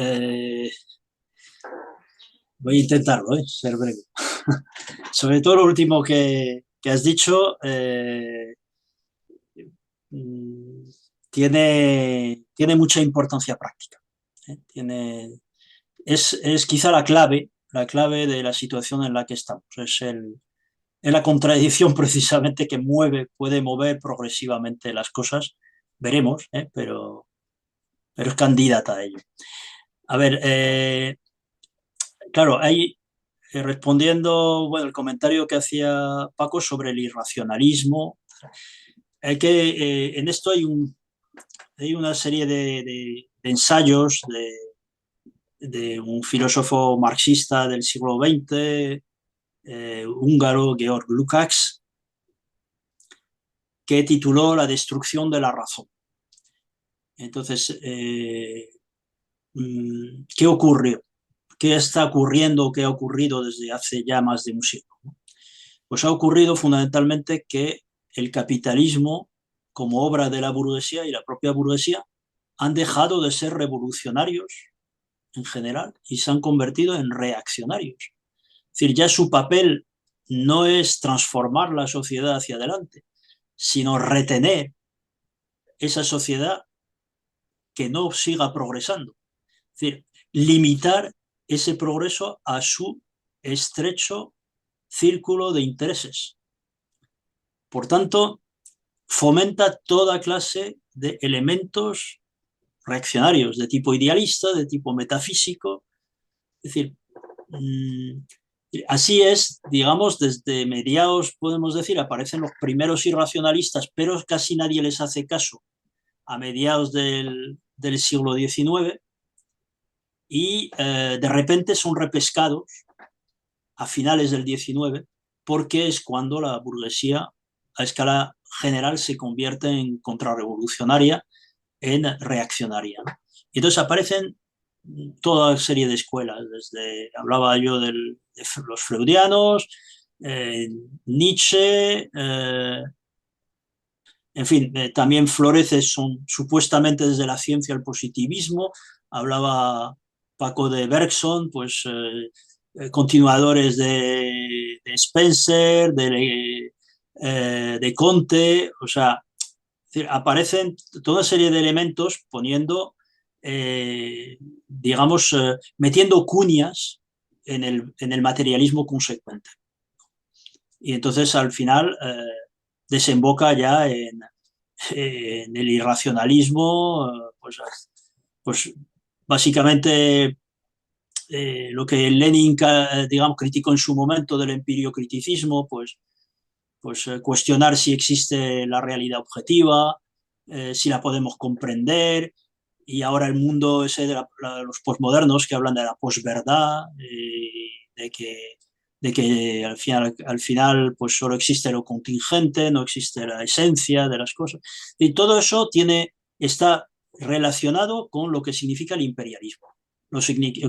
voy a intentarlo, ser breve. Sobre todo lo último que has dicho, mm, tiene mucha importancia práctica. Es quizá la clave de la situación en la que estamos. Es la contradicción precisamente que puede mover progresivamente las cosas. Veremos, pero es candidata a ello. A ver, claro, respondiendo, bueno, el comentario que hacía Paco sobre el irracionalismo, en esto hay una serie de ensayos de un filósofo marxista del siglo XX, húngaro, Georg Lukács, que tituló La destrucción de la razón. Entonces, ¿qué ocurrió? ¿Qué está ocurriendo? ¿Qué ha ocurrido desde hace ya más de un siglo? Pues ha ocurrido fundamentalmente que el capitalismo, como obra de la burguesía y la propia burguesía, han dejado de ser revolucionarios en general y se han convertido en reaccionarios. Es decir, ya su papel no es transformar la sociedad hacia adelante, sino retener esa sociedad que no siga progresando. Es decir, limitar ese progreso a su estrecho círculo de intereses. Por tanto, fomenta toda clase de elementos reaccionarios, de tipo idealista, de tipo metafísico. Es decir, así es, digamos, desde mediados, podemos decir, aparecen los primeros irracionalistas, pero casi nadie les hace caso a mediados del siglo XIX y de repente son repescados a finales del XIX porque es cuando la burguesía a escala general se convierte en contrarrevolucionaria, en reaccionaria, ¿no? Y entonces aparecen toda serie de escuelas, hablaba yo de los freudianos, Nietzsche, en fin, también florece supuestamente desde la ciencia el positivismo, hablaba Paco de Bergson, pues continuadores de Spencer, de Comte, o sea, aparecen toda serie de elementos poniendo, digamos, metiendo cuñas en el materialismo consecuente. Y entonces al final desemboca ya en el irracionalismo, pues básicamente lo que Lenin, digamos, criticó en su momento del empiriocriticismo, pues cuestionar si existe la realidad objetiva, si la podemos comprender, y ahora el mundo ese de los posmodernos que hablan de la posverdad, de que al final pues solo existe lo contingente, no existe la esencia de las cosas. Y todo eso está relacionado con lo que significa el imperialismo, lo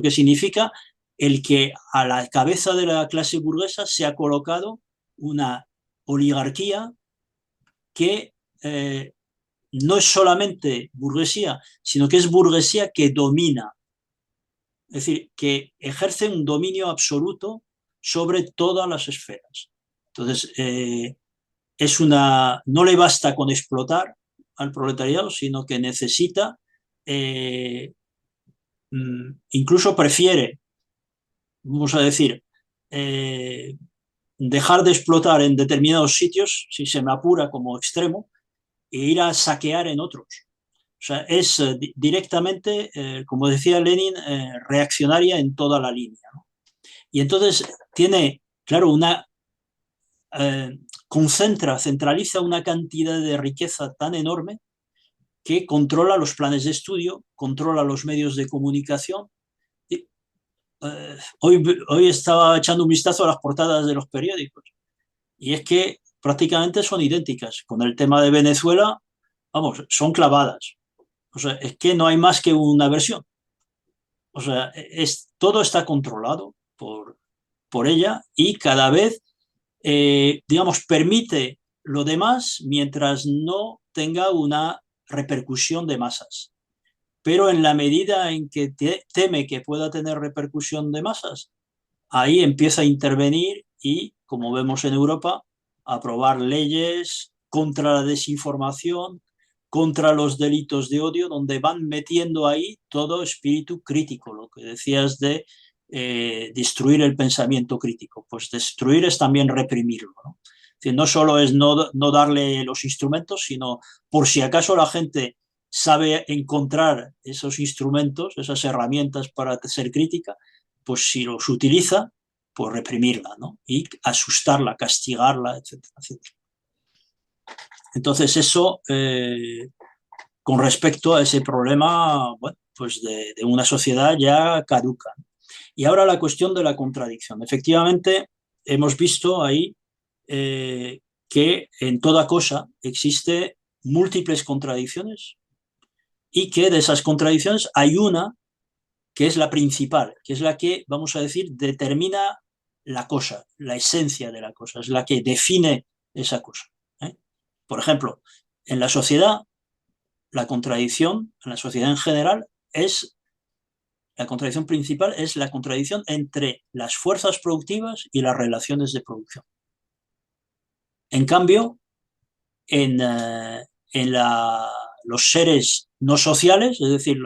que significa el que a la cabeza de la clase burguesa se ha colocado una oligarquía que no es solamente burguesía, sino que es burguesía que domina, es decir, que ejerce un dominio absoluto sobre todas las esferas. Entonces, no le basta con explotar al proletariado, sino que necesita, incluso prefiere, vamos a decir, dejar de explotar en determinados sitios, si se me apura como extremo, e ir a saquear en otros. O sea, es directamente, como decía Lenin, reaccionaria en toda la línea, ¿no? Y entonces tiene, claro, centraliza una cantidad de riqueza tan enorme que controla los planes de estudio, controla los medios de comunicación. Hoy estaba echando un vistazo a las portadas de los periódicos y es que prácticamente son idénticas. Con el tema de Venezuela, vamos, son clavadas. O sea, es que no hay más que una versión. O sea, todo está controlado por ella y cada vez, digamos, permite lo demás mientras no tenga una repercusión de masas. Pero en la medida en que teme que pueda tener repercusión de masas, ahí empieza a intervenir y, como vemos en Europa, a aprobar leyes contra la desinformación, contra los delitos de odio, donde van metiendo ahí todo espíritu crítico, lo que decías de destruir el pensamiento crítico. Pues destruir es también reprimirlo, ¿no? Es decir, no solo es no darle los instrumentos, sino por si acaso la gente sabe encontrar esos instrumentos, esas herramientas para ser crítica, pues si los utiliza, pues reprimirla, ¿no? Y asustarla, castigarla, etcétera, etcétera. Entonces eso, con respecto a ese problema, bueno, pues de una sociedad ya caduca. Y ahora la cuestión de la contradicción. Efectivamente, hemos visto ahí que en toda cosa existe múltiples contradicciones y que de esas contradicciones hay una que es la principal, que es la que, vamos a decir, determina la cosa, la esencia de la cosa, es la que define esa cosa, ¿eh? Por ejemplo, en la sociedad, la contradicción, en la sociedad en general, la contradicción principal es la contradicción entre las fuerzas productivas y las relaciones de producción. En cambio, en los seres no sociales, es decir,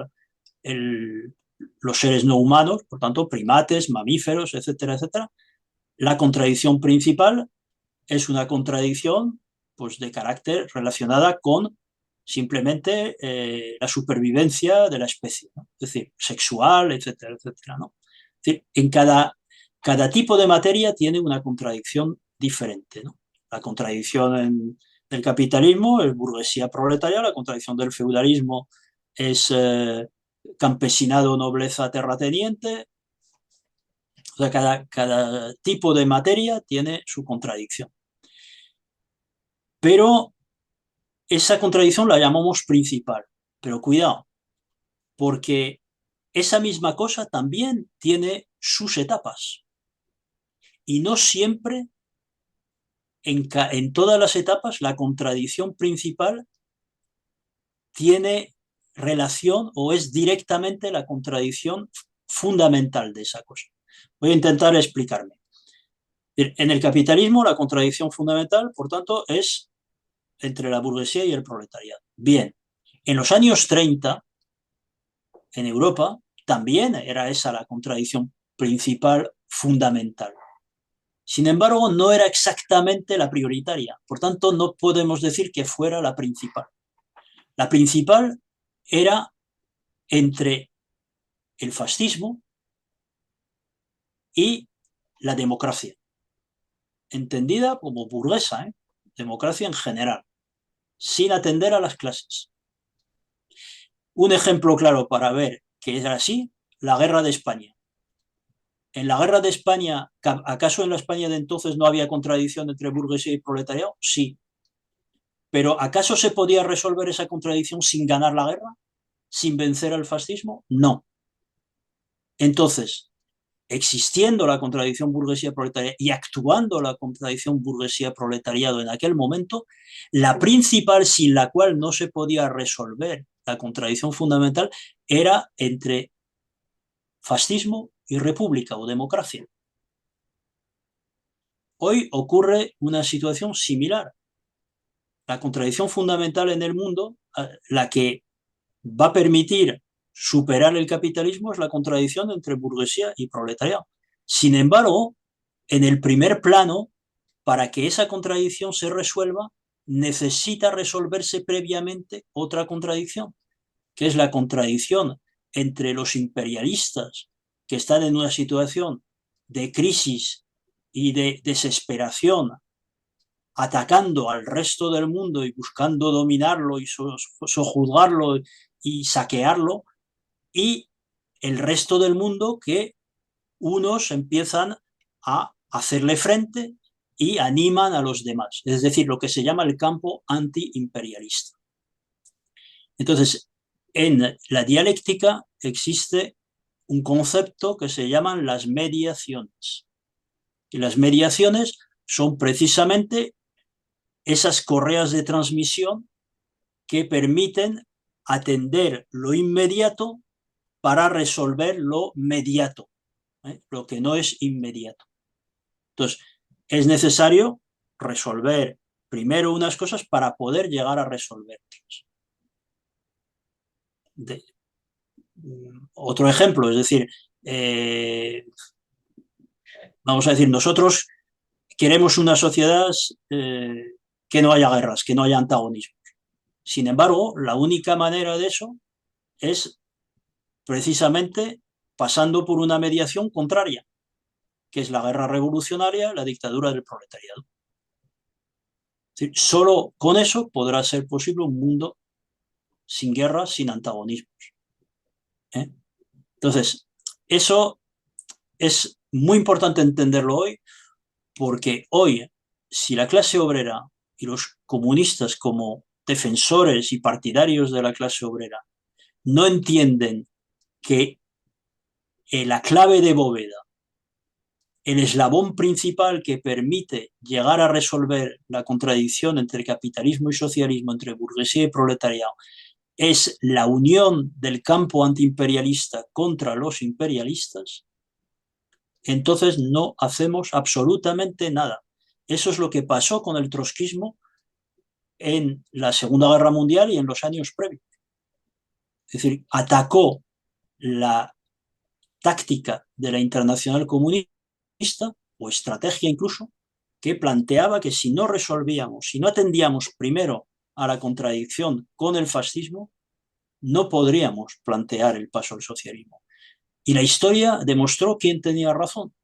los seres no humanos, por tanto, primates, mamíferos, etcétera, etcétera, la contradicción principal es una contradicción pues, de carácter relacionada con simplemente la supervivencia de la especie, ¿no? Es decir, sexual, etcétera, etcétera, ¿no? Es decir, en cada tipo de materia tiene una contradicción diferente, ¿no? La contradicción del capitalismo es burguesía proletaria, la contradicción del feudalismo es campesinado, nobleza, terrateniente. O sea, cada tipo de materia tiene su contradicción. Pero esa contradicción la llamamos principal. Pero cuidado, porque esa misma cosa también tiene sus etapas. Y no siempre, en todas las etapas, la contradicción principal tiene relación o es directamente la contradicción fundamental de esa cosa. Voy a intentar explicarme. En el capitalismo, la contradicción fundamental, por tanto, es entre la burguesía y el proletariado. Bien, en los años 30, en Europa, también era esa la contradicción principal, fundamental. Sin embargo, no era exactamente la prioritaria. Por tanto, no podemos decir que fuera la principal. La principal era entre el fascismo y la democracia, entendida como burguesa, democracia en general, sin atender a las clases. Un ejemplo claro para ver que era así, la guerra de España. En la guerra de España, ¿acaso en la España de entonces no había contradicción entre burguesía y proletariado? Sí. ¿Pero acaso se podía resolver esa contradicción sin ganar la guerra? ¿Sin vencer al fascismo? No. Entonces, existiendo la contradicción burguesía-proletaria y actuando la contradicción burguesía-proletariado en aquel momento, la principal sin la cual no se podía resolver la contradicción fundamental era entre fascismo y república o democracia. Hoy ocurre una situación similar. La contradicción fundamental en el mundo, la que va a permitir superar el capitalismo, es la contradicción entre burguesía y proletariado. Sin embargo, en el primer plano, para que esa contradicción se resuelva, necesita resolverse previamente otra contradicción, que es la contradicción entre los imperialistas que están en una situación de crisis y de desesperación, atacando al resto del mundo y buscando dominarlo y sojuzgarlo y saquearlo, y el resto del mundo que unos empiezan a hacerle frente y animan a los demás, es decir, lo que se llama el campo antiimperialista. Entonces, en la dialéctica existe un concepto que se llaman las mediaciones. Y las mediaciones son precisamente esas correas de transmisión que permiten atender lo inmediato para resolver lo mediato, lo que no es inmediato. Entonces, es necesario resolver primero unas cosas para poder llegar a resolverlas. Otro ejemplo, es decir, vamos a decir, nosotros queremos una sociedad que no haya guerras, que no haya antagonismos. Sin embargo, la única manera de eso es precisamente pasando por una mediación contraria, que es la guerra revolucionaria, la dictadura del proletariado. Es decir, solo con eso podrá ser posible un mundo sin guerras, sin antagonismos. Entonces, eso es muy importante entenderlo hoy, porque hoy, si la clase obrera y los comunistas como defensores y partidarios de la clase obrera no entienden que la clave de bóveda, el eslabón principal que permite llegar a resolver la contradicción entre capitalismo y socialismo, entre burguesía y proletariado, es la unión del campo antiimperialista contra los imperialistas, entonces no hacemos absolutamente nada. Eso es lo que pasó con el trotskismo en la Segunda Guerra Mundial y en los años previos. Es decir, atacó la táctica de la Internacional Comunista, o estrategia incluso, que planteaba que si no resolvíamos, si no atendíamos primero a la contradicción con el fascismo, no podríamos plantear el paso al socialismo. Y la historia demostró quién tenía razón.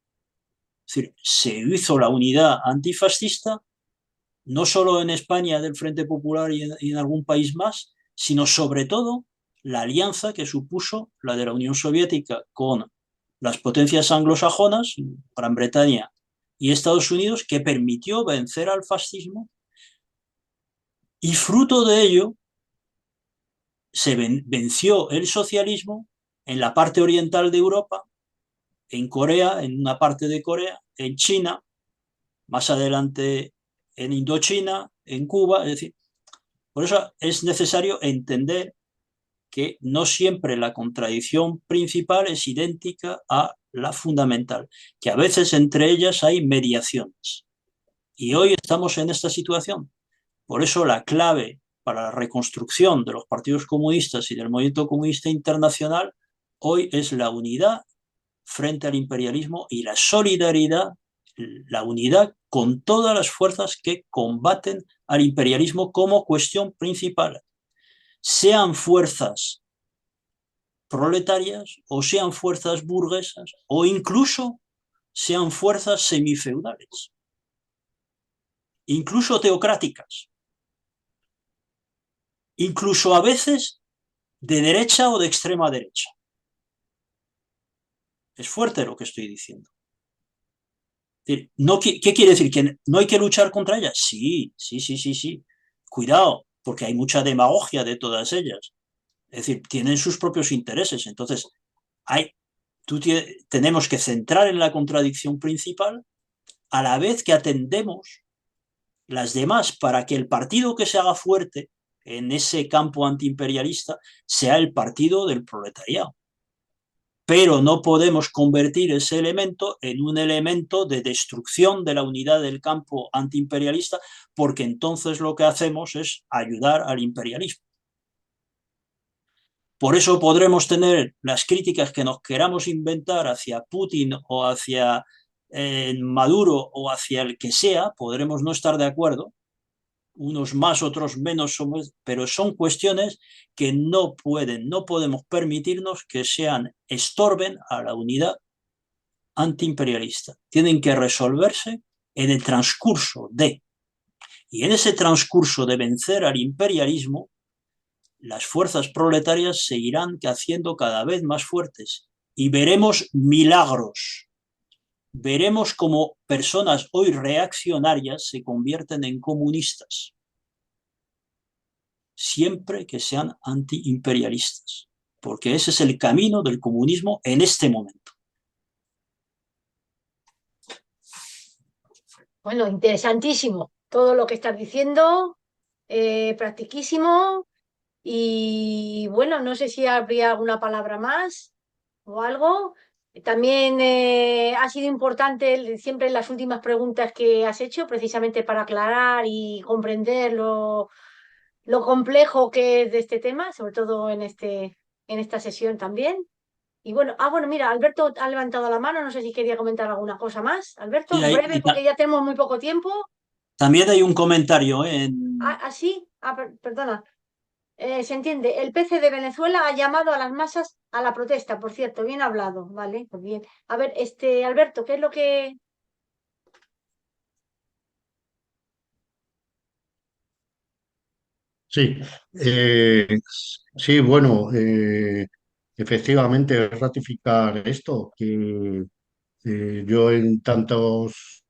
Es decir, se hizo la unidad antifascista, no solo en España del Frente Popular y en algún país más, sino sobre todo la alianza que supuso la de la Unión Soviética con las potencias anglosajonas, Gran Bretaña y Estados Unidos, que permitió vencer al fascismo, y fruto de ello se venció el socialismo en la parte oriental de Europa, en Corea, en una parte de Corea, en China, más adelante en Indochina, en Cuba. Es decir, por eso es necesario entender que no siempre la contradicción principal es idéntica a la fundamental, que a veces entre ellas hay mediaciones. Y hoy estamos en esta situación. Por eso la clave para la reconstrucción de los partidos comunistas y del movimiento comunista internacional hoy es la unidad frente al imperialismo y la solidaridad, la unidad con todas las fuerzas que combaten al imperialismo como cuestión principal, sean fuerzas proletarias o sean fuerzas burguesas o incluso sean fuerzas semifeudales, incluso teocráticas, incluso a veces de derecha o de extrema derecha. Es fuerte lo que estoy diciendo. No, ¿qué quiere decir? ¿Que no hay que luchar contra ellas? Sí. Cuidado, porque hay mucha demagogia de todas ellas. Es decir, tienen sus propios intereses. Entonces, hay tenemos que centrar en la contradicción principal a la vez que atendemos las demás para que el partido que se haga fuerte en ese campo antiimperialista sea el partido del proletariado. Pero no podemos convertir ese elemento en un elemento de destrucción de la unidad del campo antiimperialista, porque entonces lo que hacemos es ayudar al imperialismo. Por eso podremos tener las críticas que nos queramos inventar hacia Putin o hacia Maduro o hacia el que sea, podremos no estar de acuerdo, unos más, otros menos, pero son cuestiones que no podemos permitirnos que estorben a la unidad antiimperialista. Tienen que resolverse en el transcurso y en ese transcurso de vencer al imperialismo, las fuerzas proletarias se irán haciendo cada vez más fuertes y veremos milagros. Veremos cómo personas hoy reaccionarias se convierten en comunistas, siempre que sean antiimperialistas, porque ese es el camino del comunismo en este momento. Bueno, interesantísimo todo lo que estás diciendo, practiquísimo. Y bueno, no sé si habría alguna palabra más o algo. También ha sido importante siempre las últimas preguntas que has hecho, precisamente para aclarar y comprender lo complejo que es de este tema, sobre todo en esta sesión también. Y bueno, bueno, mira, Alberto ha levantado la mano, no sé si quería comentar alguna cosa más. Alberto, breve, porque ya tenemos muy poco tiempo. También hay un comentario Sí, perdona. Se entiende. El PC de Venezuela ha llamado a las masas a la protesta, por cierto, bien hablado, ¿vale? Pues bien. A ver, Alberto, ¿qué es lo que...? Sí, sí, bueno, efectivamente ratificar esto, que yo en tantos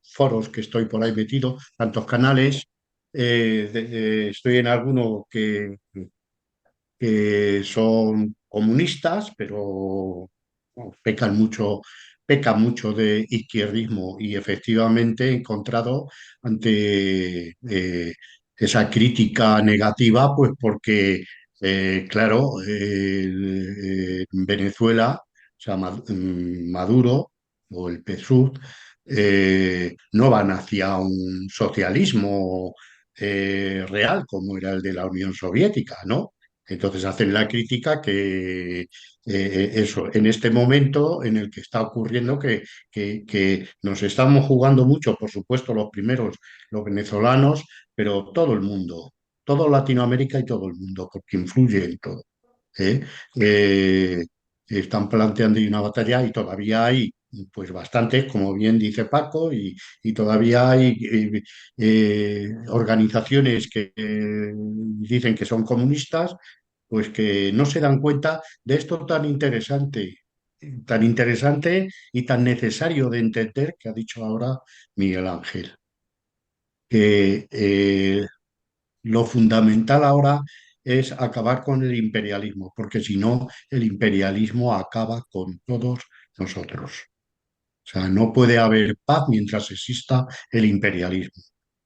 foros que estoy por ahí metido, tantos canales, estoy en alguno que son comunistas, pero bueno, pecan mucho de izquierdismo y efectivamente he encontrado ante esa crítica negativa, pues porque, claro, en Venezuela, o sea, Maduro o el PSUV, no van hacia un socialismo real como era el de la Unión Soviética, ¿no? Entonces hacen la crítica que eso, en este momento en el que está ocurriendo que nos estamos jugando mucho, por supuesto, los primeros, los venezolanos, pero todo el mundo, todo Latinoamérica y todo el mundo, porque influye en todo. ¿Eh? Eh, Están planteando ahí una batalla y todavía hay pues bastantes, como bien dice Paco, y todavía hay organizaciones que dicen que son comunistas, pues que no se dan cuenta de esto tan interesante y tan necesario de entender que ha dicho ahora Miguel Ángel, que lo fundamental ahora es acabar con el imperialismo, porque si no, el imperialismo acaba con todos nosotros. O sea, no puede haber paz mientras exista el imperialismo.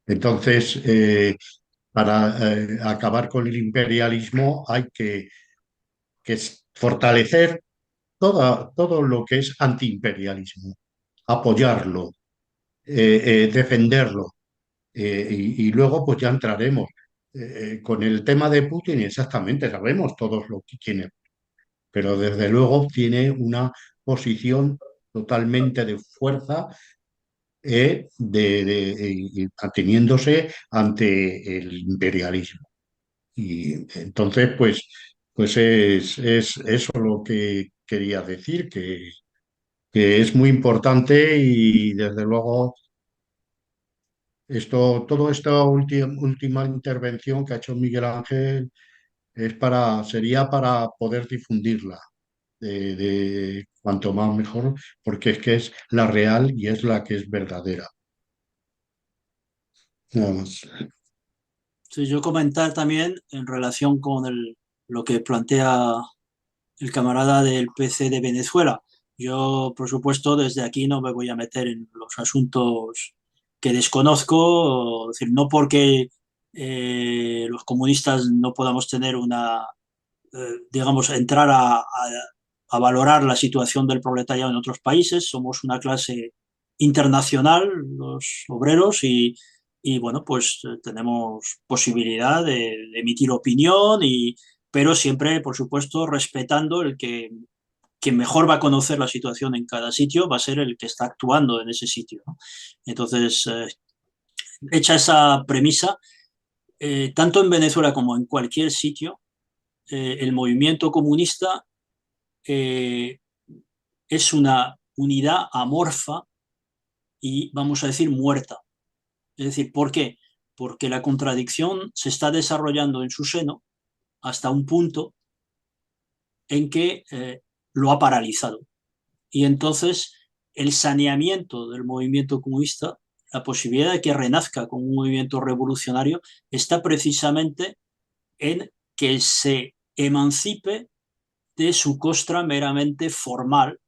Entonces, para acabar con el imperialismo hay que fortalecer todo lo que es antiimperialismo, apoyarlo, defenderlo. Y luego pues ya entraremos. Con el tema de Putin, exactamente, sabemos todos lo que tiene, pero desde luego tiene una posición totalmente de fuerza ateniéndose ante el imperialismo. Y entonces, pues es eso lo que quería decir, que es muy importante y desde luego toda esta última intervención que ha hecho Miguel Ángel sería para poder difundirla de cuanto más mejor, porque es que es la real y es la que es verdadera. Nada más. Sí, yo comentar también en relación con lo que plantea el camarada del PC de Venezuela. Yo, por supuesto, desde aquí no me voy a meter en los asuntos que desconozco, es decir, no porque los comunistas no podamos tener digamos, entrar a valorar la situación del proletariado en otros países. Somos una clase internacional, los obreros, y bueno, pues tenemos posibilidad de emitir opinión, pero siempre, por supuesto, respetando el que quien mejor va a conocer la situación en cada sitio va a ser el que está actuando en ese sitio, ¿no? Entonces, hecha esa premisa, tanto en Venezuela como en cualquier sitio, el movimiento comunista eh, es una unidad amorfa y, vamos a decir, muerta. Es decir, ¿por qué? Porque la contradicción se está desarrollando en su seno hasta un punto en que lo ha paralizado. Y entonces el saneamiento del movimiento comunista, la posibilidad de que renazca como un movimiento revolucionario, está precisamente en que se emancipe de su costra meramente formal,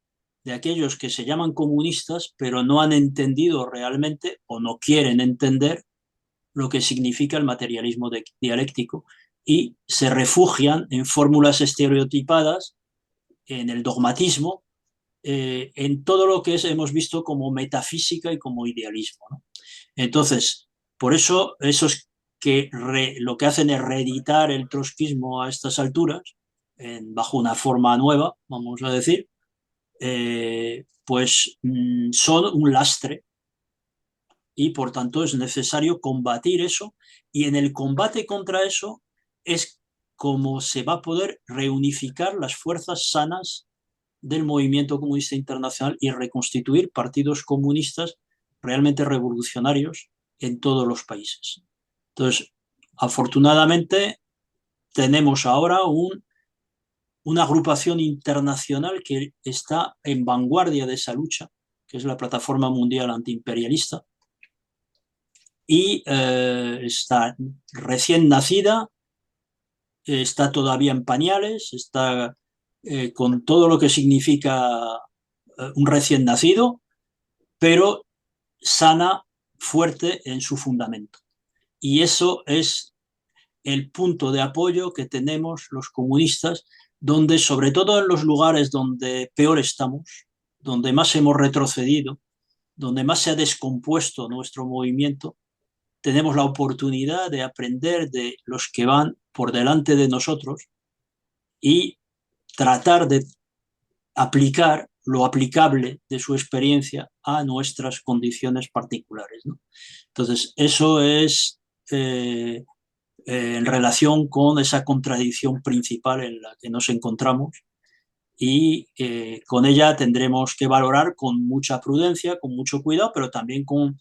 de aquellos que se llaman comunistas, pero no han entendido realmente o no quieren entender lo que significa el materialismo dialéctico y se refugian en fórmulas estereotipadas, en el dogmatismo, en todo lo que hemos visto como metafísica y como idealismo, ¿no? Entonces, por eso, esos que lo que hacen es reeditar el trotskismo a estas alturas, bajo una forma nueva, vamos a decir, pues son un lastre y por tanto es necesario combatir eso, y en el combate contra eso es como se va a poder reunificar las fuerzas sanas del movimiento comunista internacional y reconstituir partidos comunistas realmente revolucionarios en todos los países. Entonces, afortunadamente, tenemos ahora una agrupación internacional que está en vanguardia de esa lucha, que es la Plataforma Mundial Antiimperialista, y está recién nacida, está todavía en pañales, está con todo lo que significa un recién nacido, pero sana, fuerte en su fundamento. Y eso es el punto de apoyo que tenemos los comunistas, donde, sobre todo en los lugares donde peor estamos, donde más hemos retrocedido, donde más se ha descompuesto nuestro movimiento, tenemos la oportunidad de aprender de los que van por delante de nosotros y tratar de aplicar lo aplicable de su experiencia a nuestras condiciones particulares, ¿no? Entonces, eso es en relación con esa contradicción principal en la que nos encontramos, y con ella tendremos que valorar con mucha prudencia, con mucho cuidado, pero también con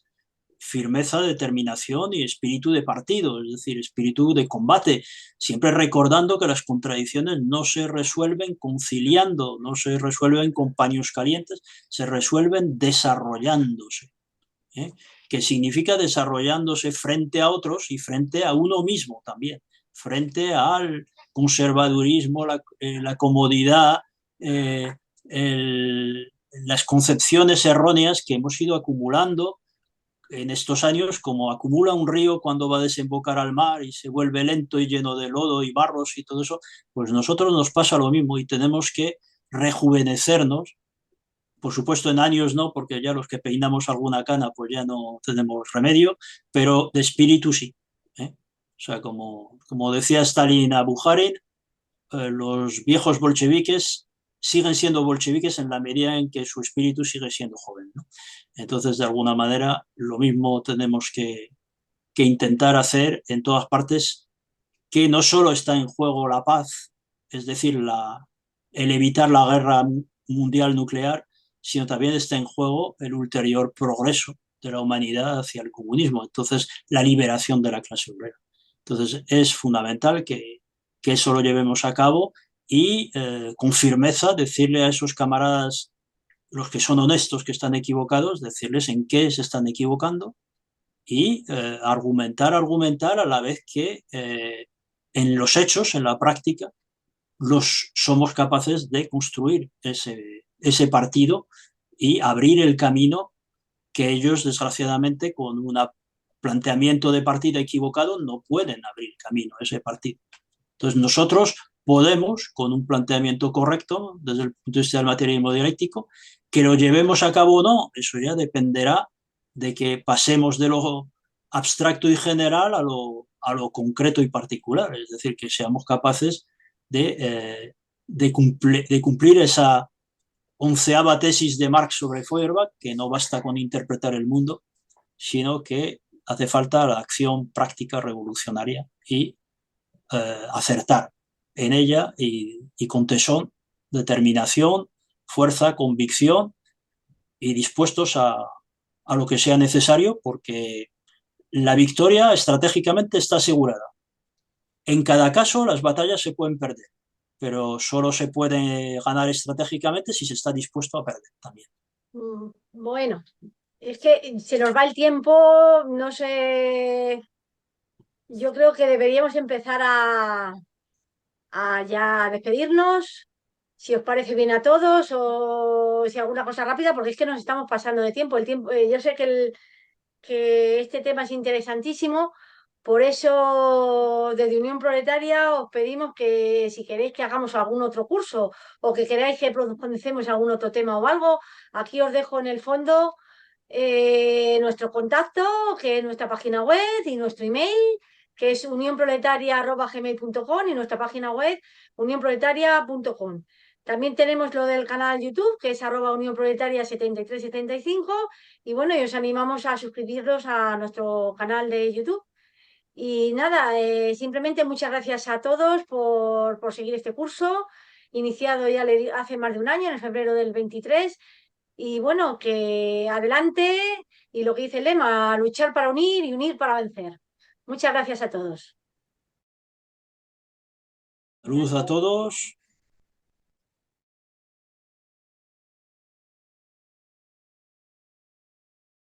firmeza, determinación y espíritu de partido, es decir, espíritu de combate, siempre recordando que las contradicciones no se resuelven conciliando, no se resuelven con paños calientes, se resuelven desarrollándose, ¿eh? Que significa desarrollándose frente a otros y frente a uno mismo también, frente al conservadurismo, la comodidad, eh, las concepciones erróneas que hemos ido acumulando en estos años, como acumula un río cuando va a desembocar al mar y se vuelve lento y lleno de lodo y barros y todo eso, pues nosotros nos pasa lo mismo y tenemos que rejuvenecernos. Por supuesto, en años no, porque ya los que peinamos alguna cana, pues ya no tenemos remedio, pero de espíritu sí, ¿eh? O sea, como decía Stalin a Bukharin, los viejos bolcheviques siguen siendo bolcheviques en la medida en que su espíritu sigue siendo joven, ¿no? Entonces, de alguna manera, lo mismo tenemos que intentar hacer en todas partes, que no solo está en juego la paz, es decir, el evitar la guerra mundial nuclear, sino también está en juego el ulterior progreso de la humanidad hacia el comunismo, entonces la liberación de la clase obrera. Entonces es fundamental que eso lo llevemos a cabo y con firmeza decirle a esos camaradas, los que son honestos, que están equivocados, decirles en qué se están equivocando y argumentar a la vez que en los hechos, en la práctica, somos capaces de construir ese partido y abrir el camino que ellos, desgraciadamente, con un planteamiento de partido equivocado, no pueden abrir camino a ese partido. Entonces, nosotros podemos, con un planteamiento correcto, desde el punto de vista del materialismo dialéctico, que lo llevemos a cabo o no, eso ya dependerá de que pasemos de lo abstracto y general a lo concreto y particular, es decir, que seamos capaces de cumplir esa 11ª tesis de Marx sobre Feuerbach, que no basta con interpretar el mundo, sino que hace falta la acción práctica revolucionaria y acertar en ella y con tesón, determinación, fuerza, convicción y dispuestos a lo que sea necesario, porque la victoria estratégicamente está asegurada. En cada caso, las batallas se pueden perder, pero solo se puede ganar estratégicamente si se está dispuesto a perder también. Bueno, es que se nos va el tiempo, no sé. Yo creo que deberíamos empezar a ya despedirnos, si os parece bien a todos, o si alguna cosa rápida, porque es que nos estamos pasando de tiempo. El tiempo, yo sé que este tema es interesantísimo, por eso desde Unión Proletaria os pedimos que si queréis que hagamos algún otro curso o que queráis que profundicemos algún otro tema o algo, aquí os dejo en el fondo nuestro contacto, que es nuestra página web, y nuestro email, que es unionproletaria@gmail.com, y nuestra página web unionproletaria.com. También tenemos lo del canal YouTube, que es @unionproletaria7375, y bueno, y os animamos a suscribiros a nuestro canal de YouTube. Y nada, simplemente muchas gracias a todos por seguir este curso, iniciado ya hace más de un año, en febrero del 23. Y bueno, que adelante, y lo que dice el lema, luchar para unir y unir para vencer. Muchas gracias a todos. Saludos a todos.